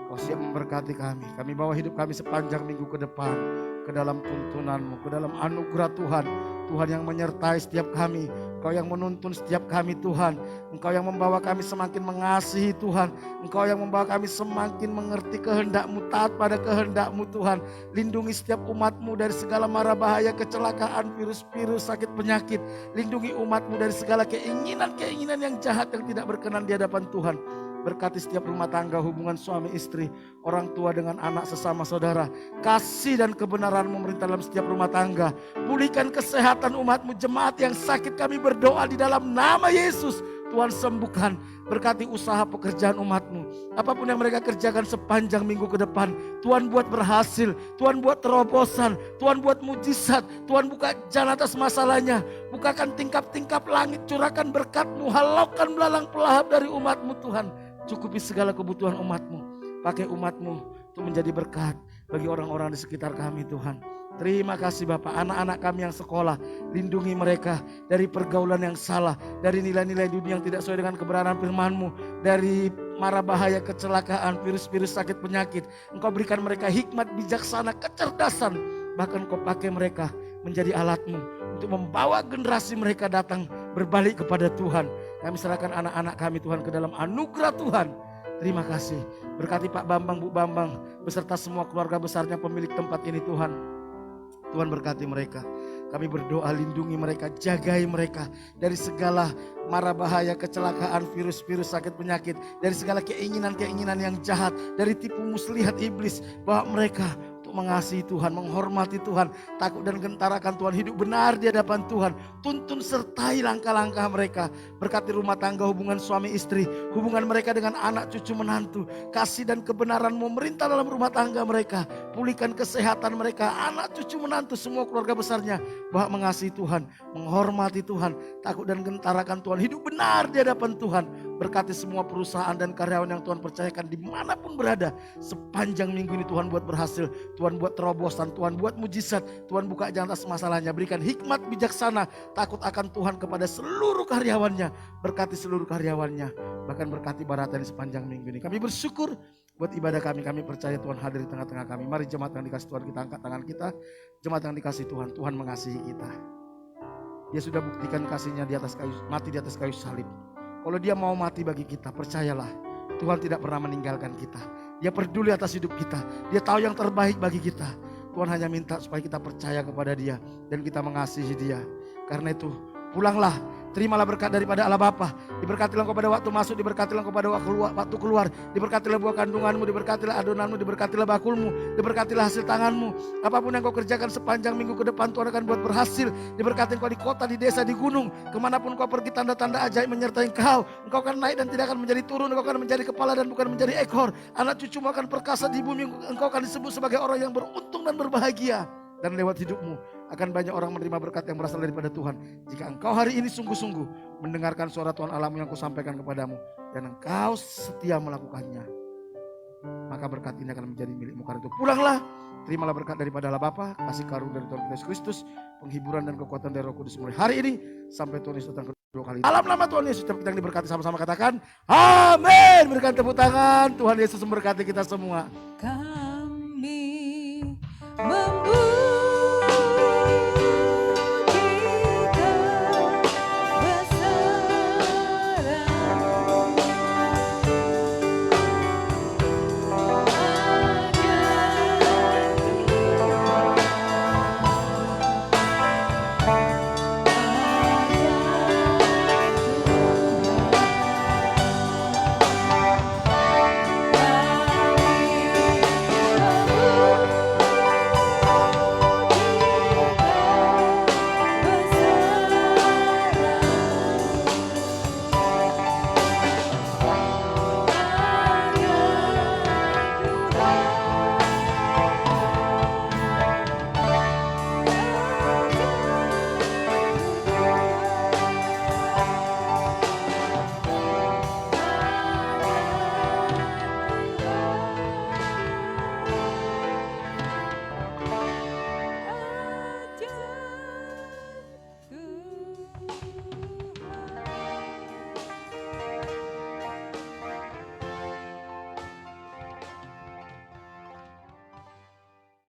Kau siap memberkati kami. Kami bawa hidup kami sepanjang minggu ke depan ke dalam tuntunan-Mu, ke dalam anugerah Tuhan. Tuhan yang menyertai setiap kami. Engkau yang menuntun setiap kami Tuhan. Engkau yang membawa kami semakin mengasihi Tuhan. Engkau yang membawa kami semakin mengerti kehendak-Mu, taat pada kehendak-Mu Tuhan. Lindungi setiap umat-Mu dari segala mara bahaya, kecelakaan, virus-virus, sakit, penyakit. Lindungi umat-Mu dari segala keinginan-keinginan yang jahat yang tidak berkenan di hadapan Tuhan. Berkati setiap rumah tangga, hubungan suami istri, orang tua dengan anak, sesama saudara. Kasih dan kebenaran memerintah dalam setiap rumah tangga. Pulihkan kesehatan umat-Mu, jemaat yang sakit, kami berdoa di dalam nama Yesus. Tuhan sembuhkan, berkati usaha pekerjaan umat-Mu. Apapun yang mereka kerjakan sepanjang minggu ke depan, Tuhan buat berhasil, Tuhan buat terobosan, Tuhan buat mujizat, Tuhan buka jalan atas masalahnya. Bukakan tingkap-tingkap langit, curahkan berkat-Mu, halaukan belalang pelahap dari umat-Mu Tuhan. Cukupi segala kebutuhan umat-Mu. Pakai umat-Mu untuk menjadi berkat bagi orang-orang di sekitar kami Tuhan. Terima kasih Bapak, anak-anak kami yang sekolah, lindungi mereka dari pergaulan yang salah, dari nilai-nilai dunia yang tidak sesuai dengan kebenaran firman-Mu, dari mara bahaya, kecelakaan, virus-virus, sakit, penyakit. Engkau berikan mereka hikmat, bijaksana, kecerdasan. Bahkan Kau pakai mereka menjadi alat-Mu untuk membawa generasi mereka datang berbalik kepada Tuhan. Kami serahkan anak-anak kami Tuhan ke dalam anugerah Tuhan. Terima kasih. Berkati Pak Bambang, Bu Bambang, beserta semua keluarga besarnya pemilik tempat ini Tuhan. Tuhan berkati mereka. Kami berdoa, lindungi mereka, jagai mereka dari segala mara bahaya, kecelakaan, virus-virus, sakit, penyakit, dari segala keinginan-keinginan yang jahat, dari tipu muslihat iblis. Bawa mereka mengasihi Tuhan, menghormati Tuhan, takut dan gentar akan Tuhan, hidup benar di hadapan Tuhan. Tuntun sertai langkah-langkah mereka. Berkati rumah tangga, hubungan suami istri, hubungan mereka dengan anak cucu menantu. Kasih dan kebenaran memerintah dalam rumah tangga mereka. Pulihkan kesehatan mereka, anak cucu menantu, semua keluarga besarnya. Bahwa mengasihi Tuhan, menghormati Tuhan, takut dan gentar akan Tuhan, hidup benar di hadapan Tuhan. Berkati semua perusahaan dan karyawan yang Tuhan percayakan dimanapun berada. Sepanjang minggu ini Tuhan buat berhasil, Tuhan buat terobosan, Tuhan buat mujizat, Tuhan buka jalan atas masalahnya. Berikan hikmat bijaksana, takut akan Tuhan kepada seluruh karyawannya. Berkati seluruh karyawannya, bahkan berkati Baratan sepanjang minggu ini. Kami bersyukur buat ibadah kami. Kami percaya Tuhan hadir di tengah-tengah kami. Mari jemaat yang dikasih Tuhan, kita angkat tangan kita. Jemaat yang dikasih Tuhan, Tuhan mengasihi kita. Dia sudah buktikan kasihnya di atas kayu, mati di atas kayu salib. Kalau Dia mau mati bagi kita, percayalah Tuhan tidak pernah meninggalkan kita. Dia peduli atas hidup kita. Dia tahu yang terbaik bagi kita. Tuhan hanya minta supaya kita percaya kepada Dia dan kita mengasihi Dia. Karena itu pulanglah, terimalah berkat daripada Allah Bapa. Diberkatilah engkau pada waktu masuk, diberkatilah engkau pada waktu keluar. Diberkatilah buah kandunganmu, diberkatilah adonanmu, diberkatilah bakulmu, diberkatilah hasil tanganmu. Apapun yang kau kerjakan sepanjang minggu ke depan, Tuhan akan buat berhasil. Diberkati engkau di kota, di desa, di gunung. Kemanapun kau pergi, tanda-tanda ajaib menyertai engkau. Engkau akan naik dan tidak akan menjadi turun. Engkau akan menjadi kepala dan bukan menjadi ekor. Anak cucumu akan perkasa di bumi. Engkau akan disebut sebagai orang yang beruntung dan berbahagia. Dan lewat hidupmu akan banyak orang menerima berkat yang berasal daripada Tuhan. Jika engkau hari ini sungguh-sungguh mendengarkan suara Tuhan Allahmu yang kau sampaikan kepadamu, dan engkau setia melakukannya, maka berkat ini akan menjadi milikmu. Karena itu pulanglah, terimalah berkat daripada Allah Bapa, kasih karunia dari Tuhan Yesus Kristus, penghiburan dan kekuatan dari Roh Kudus mulai hari ini sampai Tuhan Yesus datang kedua kali. Dalam nama Tuhan Yesus kita yang diberkati, sama-sama katakan amin. Berikan tepuk tangan. Tuhan Yesus memberkati kita semua. Kami membuat